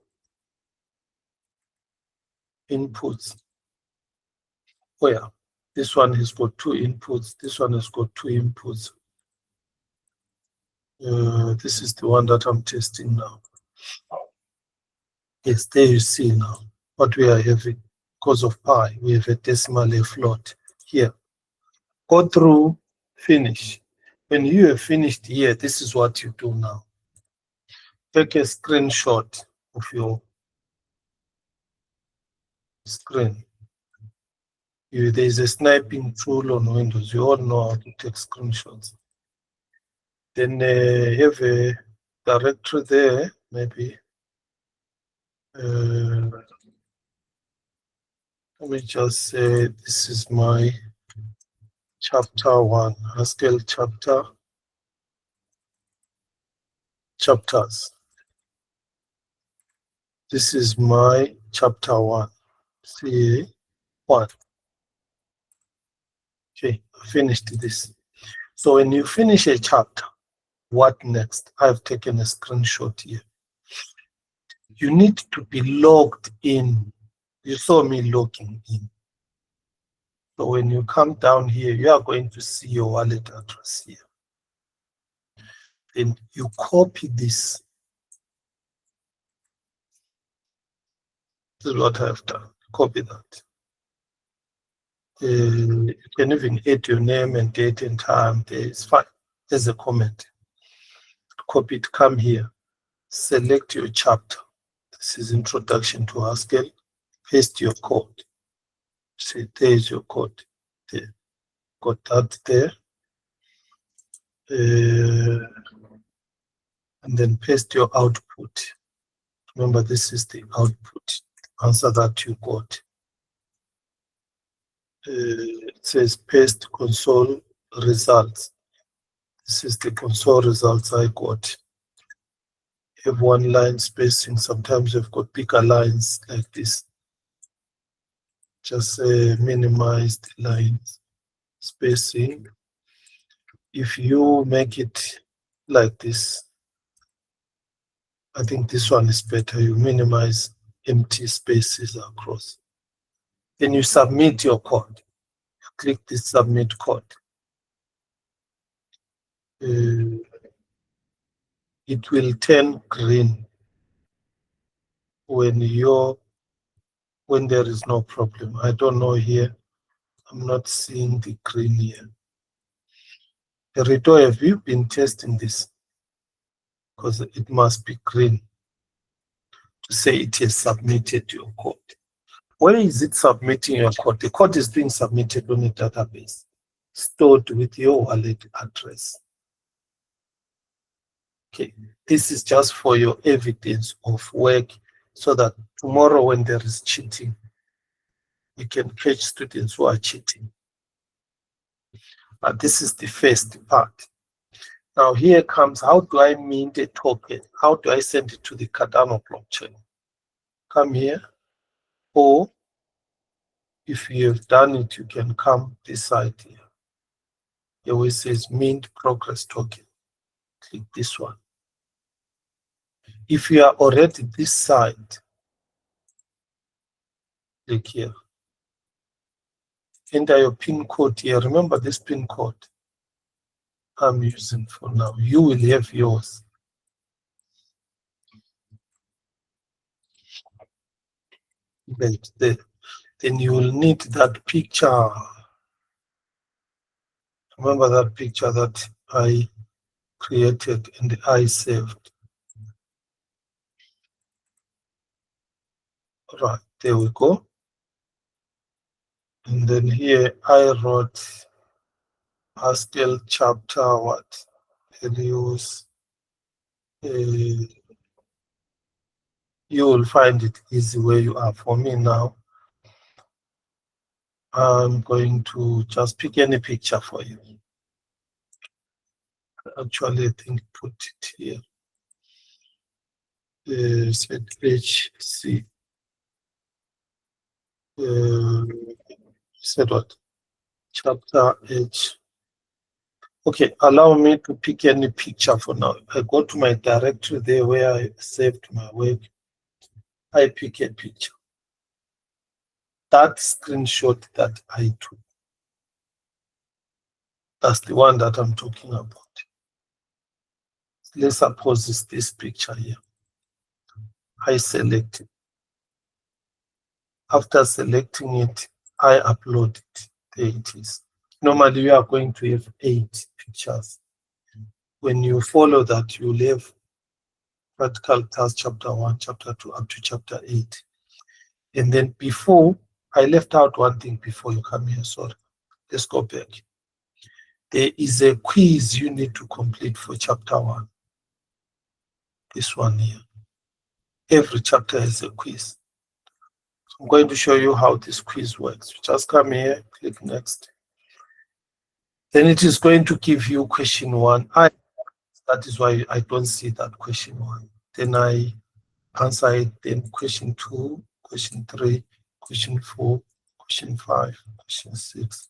inputs. Oh, yeah. This one has got 2 inputs. This one has got 2 inputs. This is the one that I'm testing now. Yes, there you see now what we are having. Because of pi, we have a decimal a float here. Go through, finish. When you have finished here, this is what you do now. Take a screenshot of your screen. There is a sniping tool on Windows. You all know how to take screenshots. Then have a directory there, maybe. Let me just say this is my chapter 1, Haskell chapters. This is my chapter 1, CA 1. Okay, I finished this. So when you finish a chapter, what next? I've taken a screenshot here. You need to be logged in. You saw me logging in. So when you come down here, you are going to see your wallet address here. Then you copy this. This is what I've done. Copy that. You can even add your name and date and time. It's fine. There's a comment. Copy it, come here. Select your chapter. This is Introduction to Haskell. Paste your code. See, there is your code. There. Got that there. And then paste your output. Remember, this is the output. Answer that you got. It says paste console results. This is the console results I got. You have 1 line spacing. Sometimes you've got bigger lines like this. Just minimize the lines spacing. If you make it like this, I think this one is better. You minimize empty spaces across. Then you submit your code. Click this submit code. It will turn green when there is no problem. I don't know here. I'm not seeing the green here. Rito, have you been testing this? Because it must be green to say it has submitted your code. Where is it submitting your code? The code is being submitted on a database stored with your wallet address. Okay, this is just for your evidence of work, so that tomorrow when there is cheating, you can catch students who are cheating. But this is the first part. Now here comes, how do I mint a token? How do I send it to the Cardano blockchain? Come here, or if you have done it, you can come this side here. Here where it says mint progress token. Click this one. If you are already this side, click here. Enter your PIN code here. Remember this PIN code I'm using for now. You will have yours. Then you will need that picture. Remember that picture that I created and I saved. Right, there we go. And then here I wrote Haskell chapter what? Values. You will find it easy where you are. For me now, I'm going to just pick any picture for you. Actually, I think put it here. Set HC. Said what? Chapter H. Okay, allow me to pick any picture for now. I go to my directory there where I saved my work. I pick a picture. That screenshot that I took, that's the one that I'm talking about. Let's suppose it's this picture here. I select it. After selecting it, I upload it. There it is. Normally, you are going to have 8 pictures. When you follow that, you'll have practical task chapter 1, chapter 2, up to chapter 8. And then before, I left out one thing before you come here, sorry. Let's go back. There is a quiz you need to complete for chapter 1. This one here. Every chapter has a quiz. So I'm going to show you how this quiz works. You just come here, click next. Then it is going to give you question 1. That is why I don't see that question 1. Then I answer it, then question 2, question 3, question 4, question 5, question 6,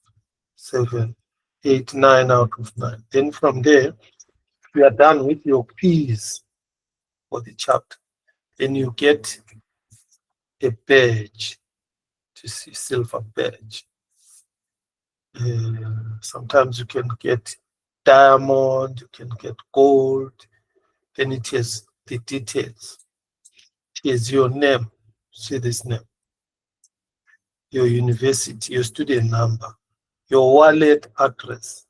7, 8, 9 out of 9. Then from there, you are done with your quiz for the chapter. Then you get a badge, to see silver badge. Sometimes you can get diamond, you can get gold. Then it has the details. Here's your name. See this name. Your university, your student number, your wallet address.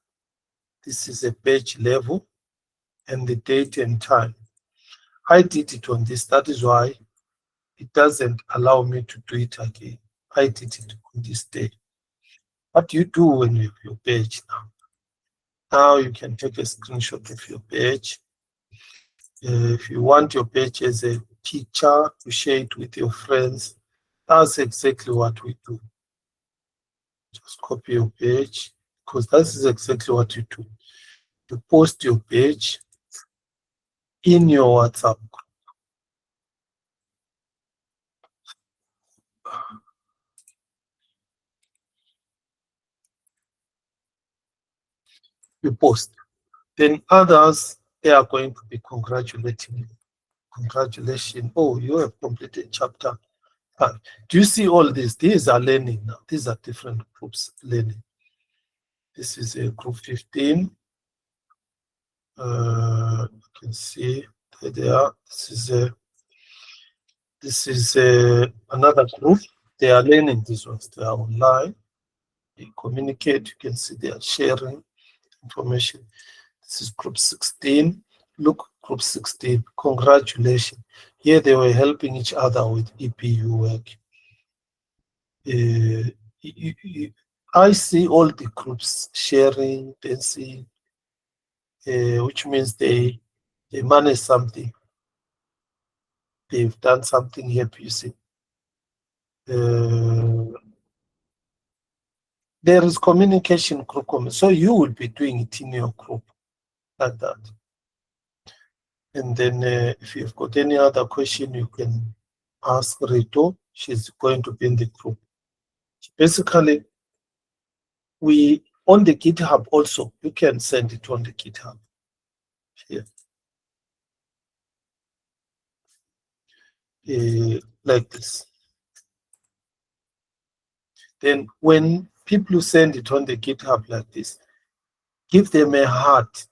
This is a badge level and the date and time. I did it on this. That is why it doesn't allow me to do it again. I did it on this day. What do you do when you have your badge now? Now you can take a screenshot of your badge. If you want your badge as a picture to share it with your friends, that's exactly what we do. Just copy your badge, because that is exactly what you do. You post your badge in your WhatsApp group. You post. Then others, they are going to be congratulating you. Congratulations. Oh, you have completed chapter 5. Do you see all this? These are learning now. These are different groups learning. This is a group 15. You can see there they are. This is another group. They are learning these ones. They are online. They communicate. You can see they are sharing information. This is group 16. Look, group 16. Congratulations. Here they were helping each other with EPU work. I see all the groups sharing, dancing, which means they They manage something. They've done something here, you see. There is communication group, so you will be doing it in your group like that. And then if you've got any other question, you can ask Rito. She's going to be in the group. Basically, we on the GitHub also, you can send it on the GitHub here. Like this. Then when people send it on the GitHub like this, give them a heart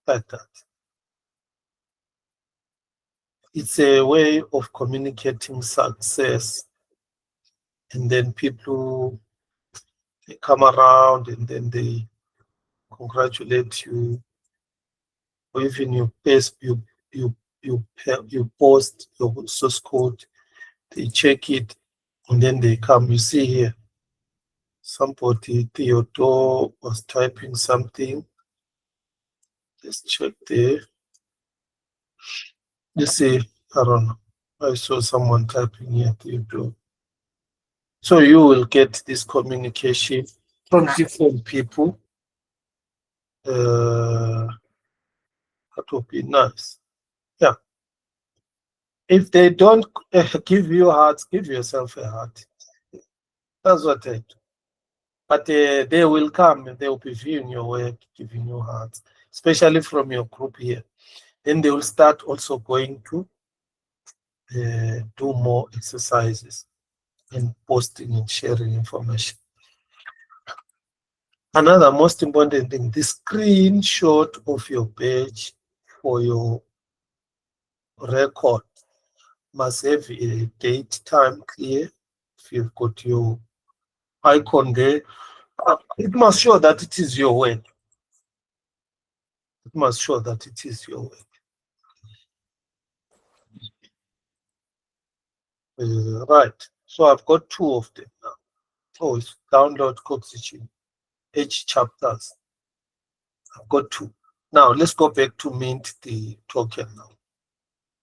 like that. It's a way of communicating success. And then people, they come around and then they congratulate you. Or even you post your source code, they check it, and then they come. You see here, somebody, Theodore, was typing something. Let's check there. You see, I don't know. I saw someone typing here, Theodore. So you will get this communication from different people. That would be nice. Yeah. If they don't give you hearts, give yourself a heart. That's what I do. But they will come and they will be viewing your work, giving you hearts, especially from your group here. Then they will start also going to do more exercises and posting and sharing information. Another most important thing, the screenshot of your page for your record must have a date, time clear. If you've got your icon there, it must show that it is your work. It must show that it is your work. Right, so I've got 2 of them now. Oh, it's download Coxygen, H chapters. I've got 2. Now let's go back to mint the token now.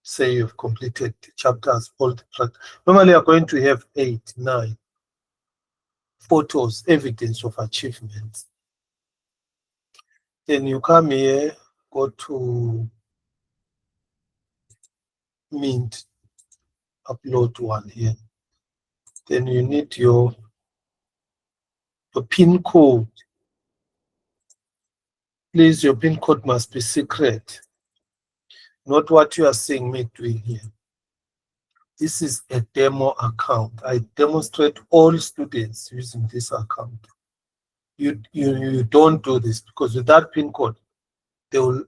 Say you've completed the chapters, all the practice. Normally you're going to have 8, 9 photos, evidence of achievements. Then you come here, go to mint, upload one here. Then you need your PIN code. Please, your PIN code must be secret. Not what you are seeing me doing here. This is a demo account. I demonstrate all students using this account. You don't do this because with that PIN code, they will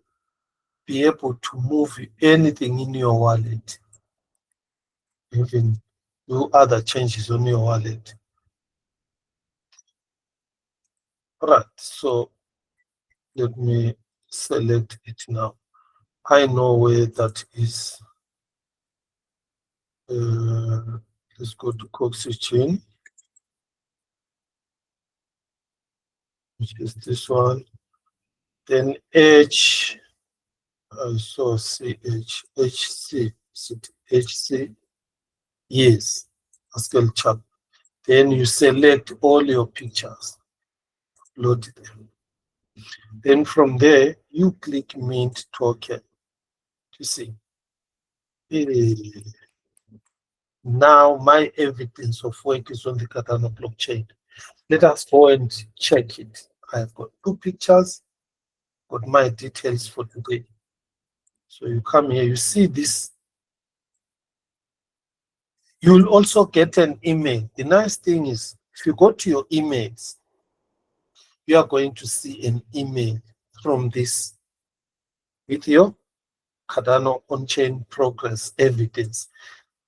be able to move anything in your wallet, even do other changes on your wallet. All right, so let me select it now. I know where that is. Let's go to Coxygen, which is this one. Then H, I saw CH, HC, HC, yes, Haskell chart. Then you select all your pictures, load them. Then from there, you click mint token. You see, now my evidence of work is on the Cardano blockchain. Let us go and check it. I've got 2 pictures, got my details for today. So you come here, you see this. You'll also get an email. The nice thing is, if you go to your emails, you are going to see an email from this with your Cardano on-chain progress evidence.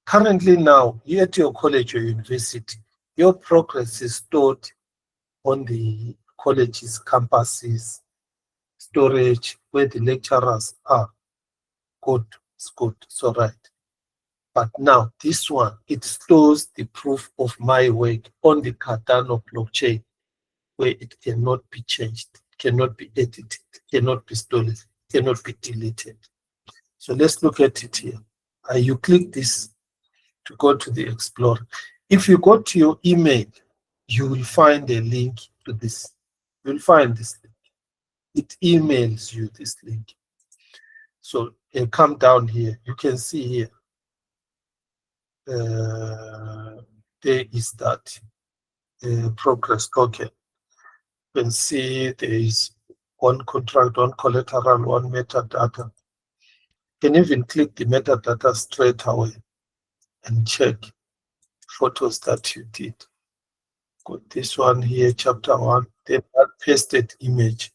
Currently now, here at your college or university, your progress is stored on the college's campuses, storage, where the lecturers are. Good, it's good, it's all right. But now this one, it stores the proof of my work on the Cardano blockchain, where it cannot be changed, cannot be edited, cannot be stolen, cannot be deleted. So let's look at it here. You click this to go to the Explorer. If you go to your email, you will find a link to this. You'll find this link. It emails you this link. So come down here. You can see here. There is that progress token. You can see there is one contract, one collateral, one metadata. You can even click the metadata straight away and check photos that you did. Got this one here, chapter 1, then that pasted image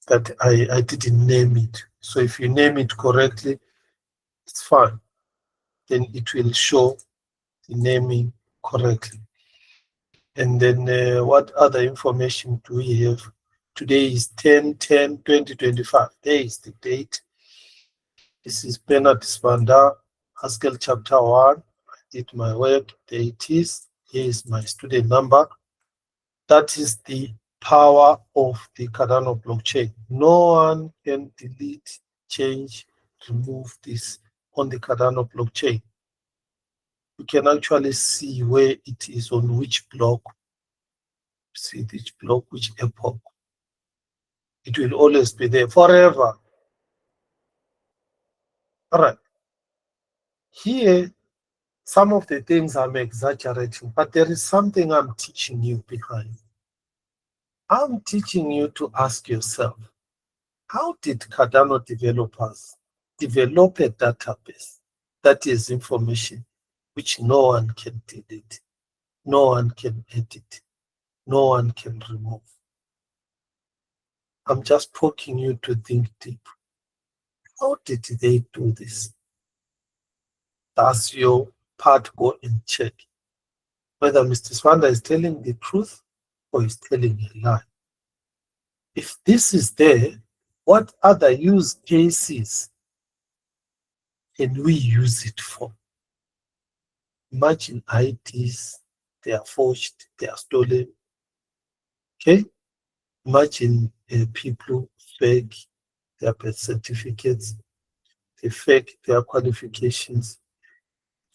that I didn't name it. So if you name it correctly, it's fine. Then it will show the naming correctly. And then what other information do we have? Today is 10/10/2025. There is the date. This is Bernard Sibanda, Haskell chapter 1. I did my work. There it is. Here is my student number. That is the power of the Cardano blockchain. No one can delete, change, remove this on the Cardano blockchain. You can actually see where it is on which block. See which block, which epoch. It will always be there forever. All right. Here, some of the things I'm exaggerating, but there is something I'm teaching you behind. I'm teaching you to ask yourself, how did Cardano developers develop a database that is information which no one can delete, no one can edit, no one can remove? I'm just poking you to think deep. How did they do this? That's your part. Go and check whether Mr. Sibanda is telling the truth or is telling a lie. If this is there, what other use cases can we use it for? Imagine IDs, they are forged, they are stolen. Okay? Imagine people fake their birth certificates, they fake their qualifications.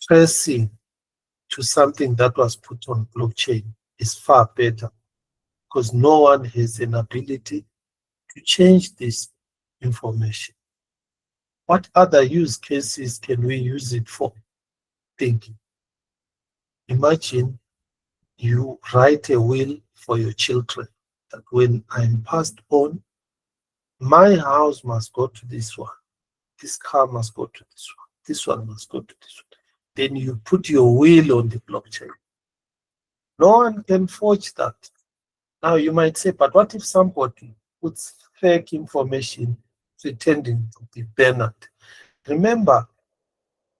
Tracing to something that was put on blockchain is far better because no one has an ability to change this information. What other use cases can we use it for? Think. Imagine you write a will for your children that when I'm passed on, my house must go to this one, this car must go to this one must go to this one. Then you put your will on the blockchain. No one can forge that. Now you might say, but what if somebody puts fake information pretending to be Bernard? Remember,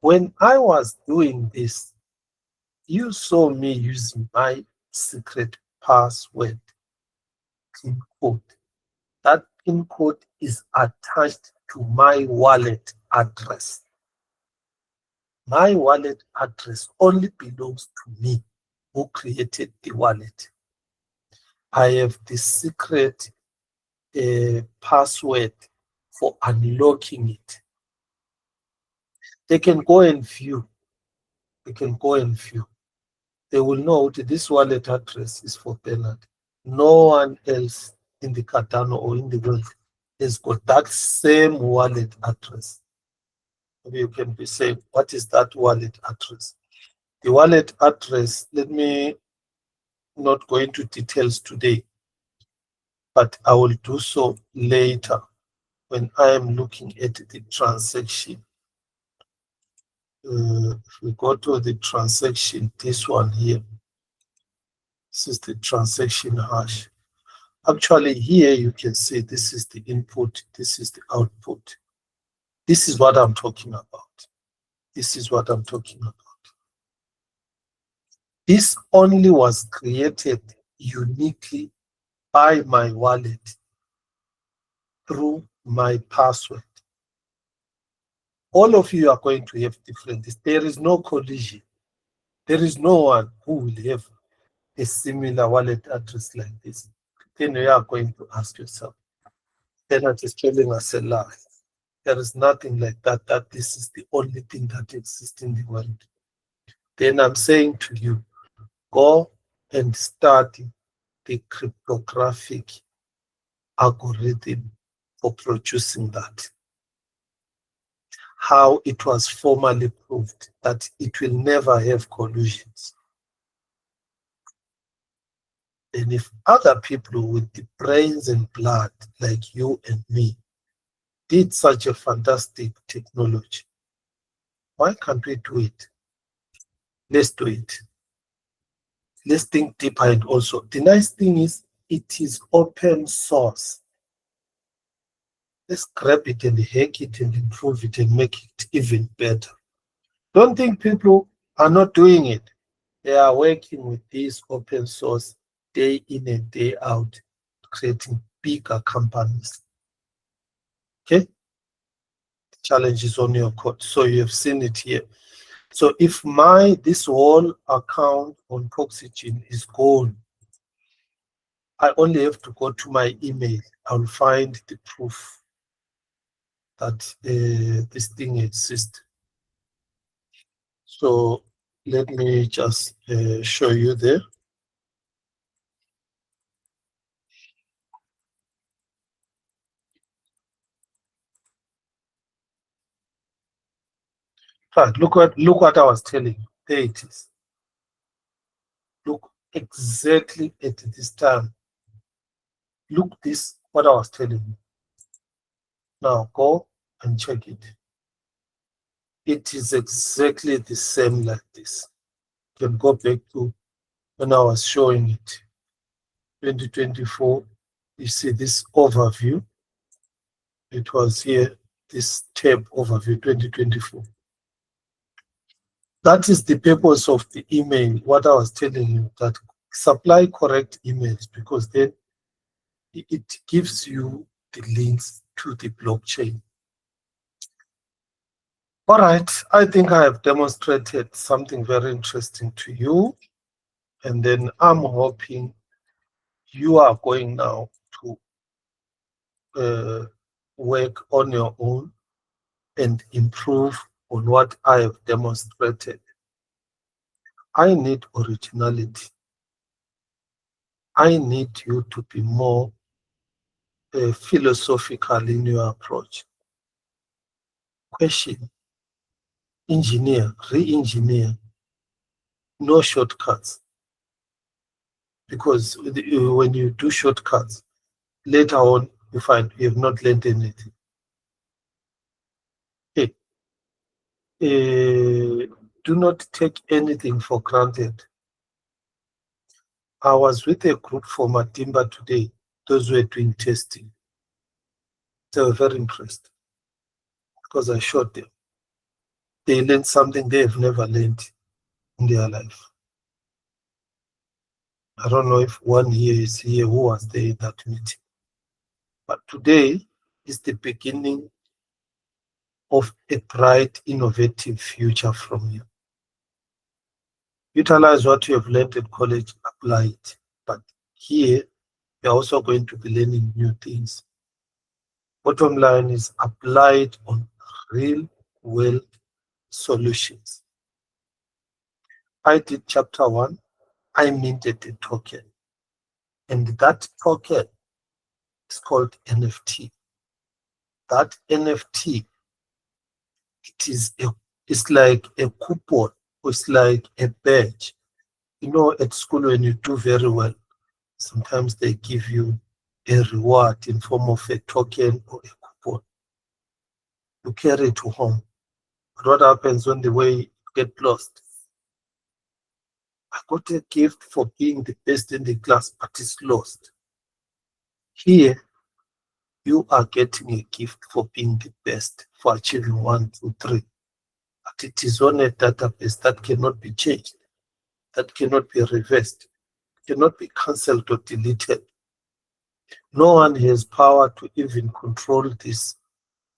when I was doing this, you saw me using my secret password PIN code. That PIN code is attached to my wallet address. My wallet address only belongs to me, who created the wallet. I have the secret password for unlocking it. They can go and view. They can go and view. They will know that this wallet address is for Bernard. No one else in the Cardano or in the world has got that same wallet address. Maybe you can be saying, what is that wallet address? The wallet address, let me not go into details today, but I will do so later when I am looking at the transaction. If we go to the transaction, this one here, this is the transaction hash. Actually, here you can see this is the input, this is the output. This is what I'm talking about. This is what I'm talking about. This only was created uniquely by my wallet through my password. All of you are going to have different. There is no collision. There is no one who will have a similar wallet address like this. Then you are going to ask yourself, Bernard is telling us a lie. There is nothing like that, that this is the only thing that exists in the world. Then I'm saying to you, go and study the cryptographic algorithm for producing that. How it was formally proved that it will never have collusions. And if other people with the brains and blood like you and me did such a fantastic technology, why can't we do it? Let's do it. Let's think deeper. And also, the nice thing is, it is open source. Let's grab it and hack it and improve it and make it even better. Don't think people are not doing it. They are working with this open source day in and day out, creating bigger companies. Okay? The challenge is on your code. So you have seen it here. So if this whole account on Coxygen is gone, I only have to go to my email. I'll find the proof that this thing exists. So let me just show you there. Right, look what I was telling you. There it is. Look exactly at this time. Look what I was telling you. Now go and check it. It is exactly the same like this. You can go back to when I was showing it. 2024, you see this overview. It was here, this tab overview 2024. That is the purpose of the email, what I was telling you, that supply correct emails, because then it gives you the links to the blockchain. All right, I think I have demonstrated something very interesting to you, and then I'm hoping you are going now to work on your own and improve on what I have demonstrated. I need originality. I need you to be more philosophical in your approach. Question, engineer, re-engineer, no shortcuts. Because when you do shortcuts, later on you find you have not learned anything. Okay. Do not take anything for granted. I was with a group from Matimba today. Those who were doing testing. They were very impressed because I showed them. They learned something they have never learned in their life. I don't know if one here is here who was there in that meeting. But today is the beginning of a bright, innovative future from you. Utilize what you have learned at college, apply it. But here, you're also going to be learning new things. Bottom line is apply it on real world solutions. I did chapter 1. I minted a token. And that token is called NFT. That NFT, it's like a coupon, it's like a badge. You know, at school when you do very well, sometimes they give you a reward in form of a token or a coupon. You carry it to home. But what happens when the way you get lost? I got a gift for being the best in the class, but it's lost. Here, you are getting a gift for being the best, for achieving 1, 2, 3. But it is on a database that cannot be changed, that cannot be reversed, cannot be cancelled or deleted. No one has power to even control this.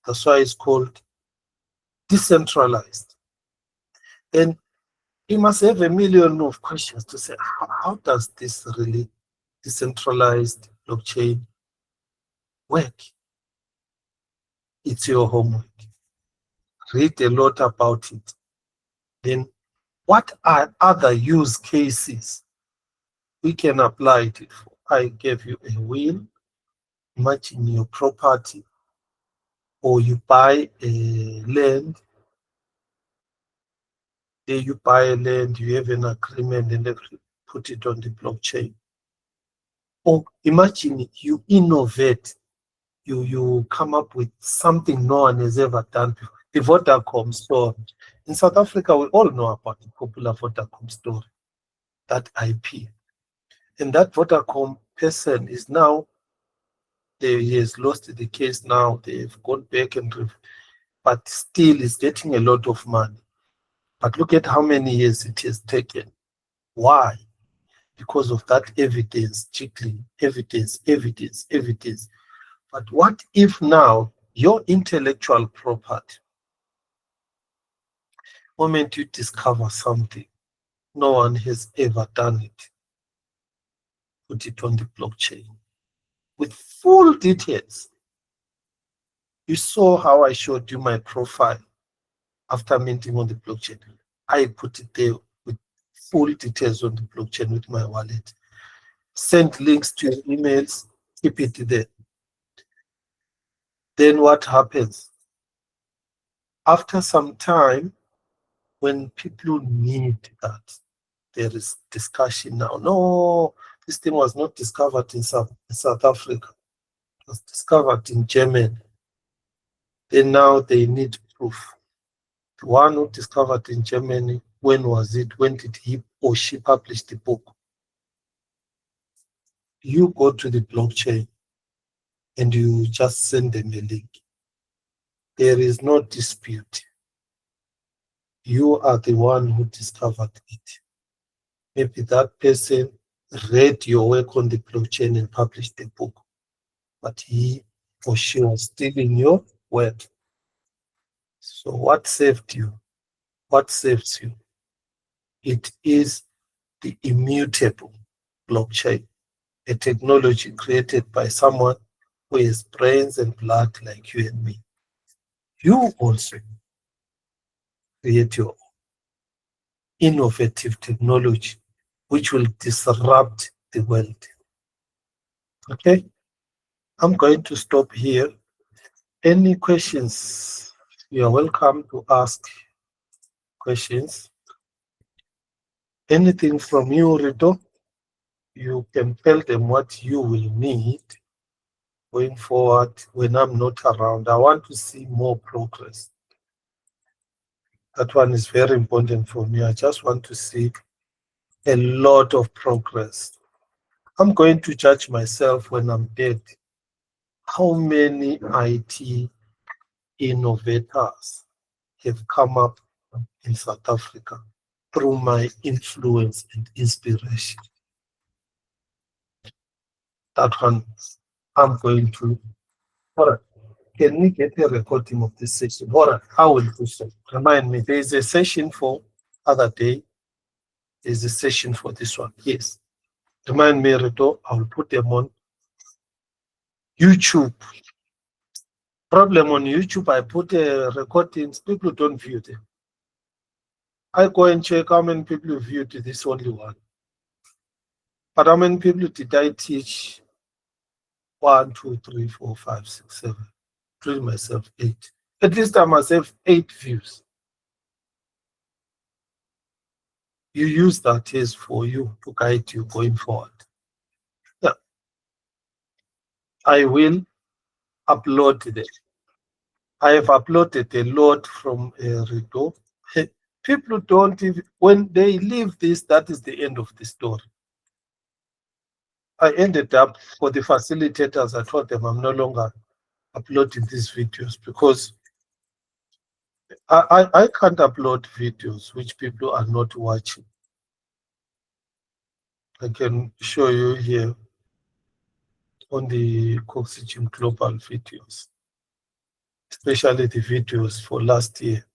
That's why it's called decentralized. And you must have a million of questions to say, how does this really decentralized blockchain work? It's your homework. Read a lot about it. Then what are other use cases we can apply it for? I gave you a will. Imagine your property, or you buy a land. There you buy a land, you have an agreement, and put it on the blockchain. Or imagine you innovate, you come up with something no one has ever done before. The Vodacom story. In South Africa, we all know about the popular Vodacom story, that IP. And that Vodacom person is now, he has lost the case now, they've gone back but still is getting a lot of money. But look at how many years it has taken. Why? Because of that evidence, jiggling, evidence. But what if now your intellectual property, the moment you discover something, no one has ever done it, put it on the blockchain with full details. You saw how I showed you my profile after minting on the blockchain. I put it there with full details on the blockchain with my wallet. Send links to your emails, keep it there. Then what happens? After some time, when people need that, there is discussion now. No, this thing was not discovered in South Africa. It was discovered in Germany. Then now they need proof. The one who discovered in Germany, when was it? When did he or she publish the book? You go to the blockchain and you just send them a link. There is no dispute. You are the one who discovered it. Maybe that person read your work on the blockchain and published the book, but he or she was stealing your work. So what saved you? What saves you? It is the immutable blockchain, a technology created by someone who has brains and blood like you and me. You also create your innovative technology which will disrupt the world. Okay? I'm going to stop here. Any questions? You are welcome to ask questions. Anything from you, Rito? You can tell them what you will need going forward when I'm not around. I want to see more progress. That one is very important for me. I just want to see a lot of progress. I'm going to judge myself when I'm dead. How many IT innovators have come up in South Africa through my influence and inspiration? That one I'm going to. All right. Can we get a recording of this session? All right, I will do so. Remind me, there is a session for other day. There's a session for this one. Yes. Remind me, Rito, I will put them on YouTube. Problem on YouTube, I put recordings, people don't view them. I go and check how many people viewed this only one. But how many people did I teach? 1, 2, 3, 4, 5, 6, 7. Including myself, 8. At least I must have 8 views. You use that as for you to guide you going forward. Yeah. I will upload them. I have uploaded a lot from Rito. People don't even, when they leave this, that is the end of the story. I ended up, for the facilitators, I told them I'm no longer uploading these videos because I can't upload videos which people are not watching. I can show you here on the Coxygen Global videos, especially the videos for last year,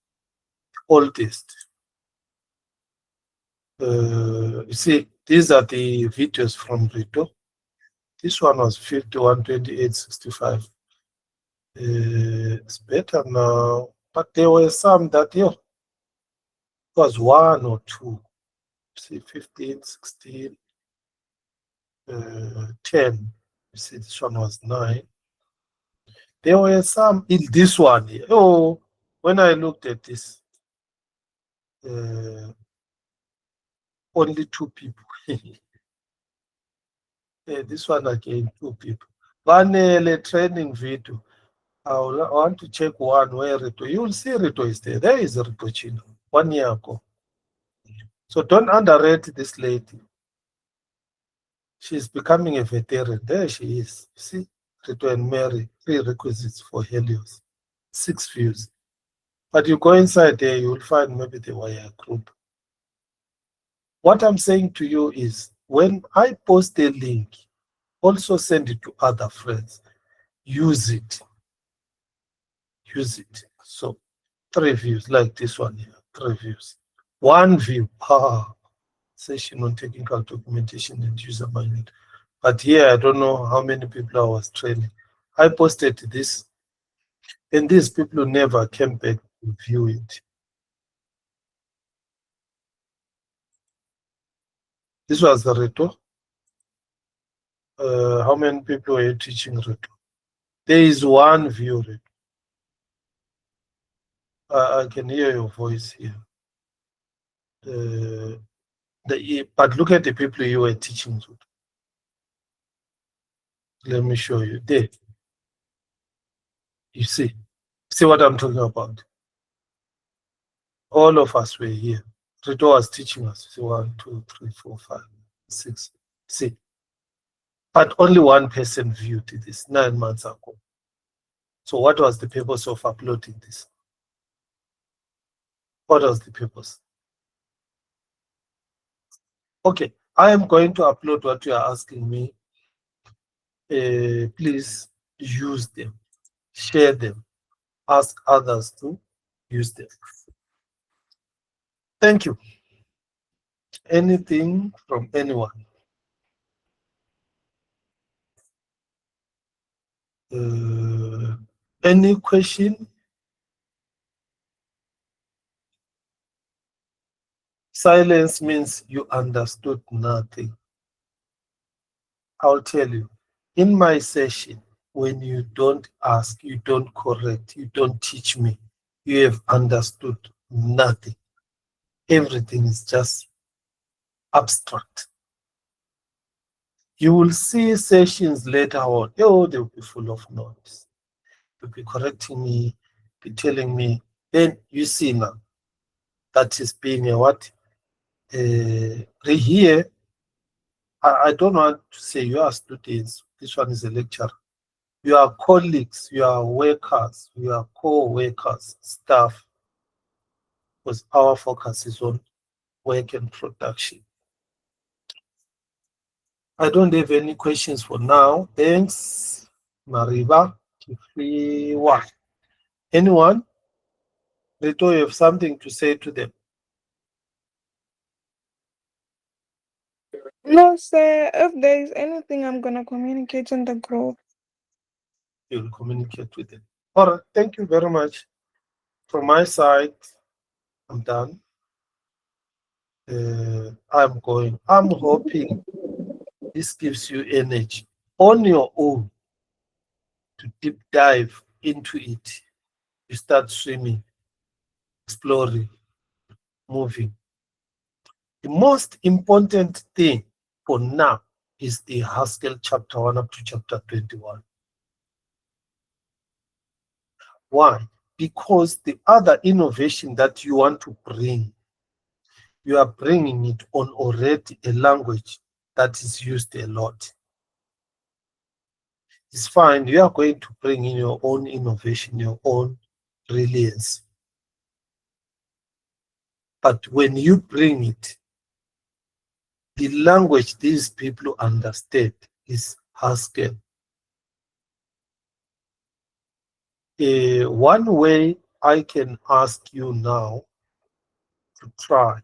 oldest. You see, these are the videos from Rito. This one was 51, 28, 65. It's better now, but there were some that, it was 1 or 2. See, 15, 16, 10. You see, this one was 9. There were some in this one here. Oh, when I looked at this, only 2 people. This one again, 2 people. Vanele training video. I want to check one where Rito. You will see Rito is there. There is Rito Chino, 1 year ago. So don't underrate this lady. She's becoming a veteran. There she is. See, Rito and Mary, prerequisites for Helios. 6 views. But you go inside there, you will find maybe they were a group. What I'm saying to you is, when I post a link, also send it to other friends. Use it. Use it. So 3 views, like this one here, 3 views. 1 view, session on technical documentation and user manual. But here, I don't know how many people I was training. I posted this, and these people never came back to view it. This was the Reto. How many people are you teaching Reto? There is 1 view, Reto. I can hear your voice here. But look at the people you were teaching to. Let me show you. There. You see what I'm talking about? All of us were here. Rito was teaching us. See, 1, 2, 3, 4, 5, 6. See. But only 1 person viewed this 9 months ago. So what was the purpose of uploading this? What was the purpose? Okay, I am going to upload what you are asking me. Please use them, share them, ask others to use them. Thank you. Anything from anyone? Any question? Silence means you understood nothing. I'll tell you, in my session, when you don't ask, you don't correct, you don't teach me, you have understood nothing. Everything is just abstract. You will see sessions later on, they'll be full of noise. You'll be correcting me, be telling me, then you see now, that is being a what? Here, I don't want to say you are students, this one is a lecturer. You are colleagues, you are workers, you are co-workers, staff, because our focus is on work and production. I don't have any questions for now. Thanks, Mariba. Kifliwa. Anyone? Rito, you have something to say to them? No, sir. If there is anything, I'm gonna communicate in the group. You'll communicate with them. All right, thank you very much. From my side, I'm done. I'm going. I'm hoping this gives you energy on your own to deep dive into it. You start swimming, exploring, moving. The most important thing for now is the Haskell chapter 1 up to chapter 21. Why? Because the other innovation that you want to bring, you are bringing it on already a language that is used a lot. It's fine, you are going to bring in your own innovation, your own brilliance. But when you bring it, the language these people understand is Haskell. One way I can ask you now to try,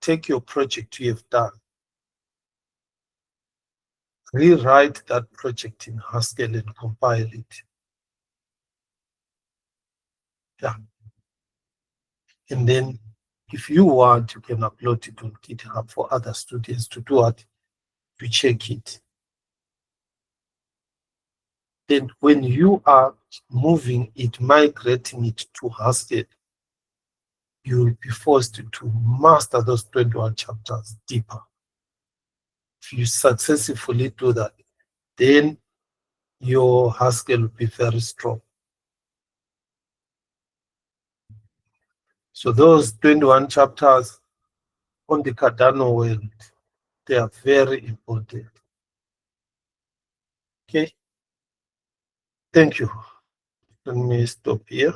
take your project you have done, rewrite that project in Haskell and compile it. Yeah. And then if you want, you can upload it on GitHub for other students to do what? To check it. Then when you are moving it, migrating it to Haskell, you will be forced to master those 21 chapters deeper. If you successfully do that, then your Haskell will be very strong. So those 21 chapters on the Cardano world, they are very important. Okay. Thank you. Let me stop here.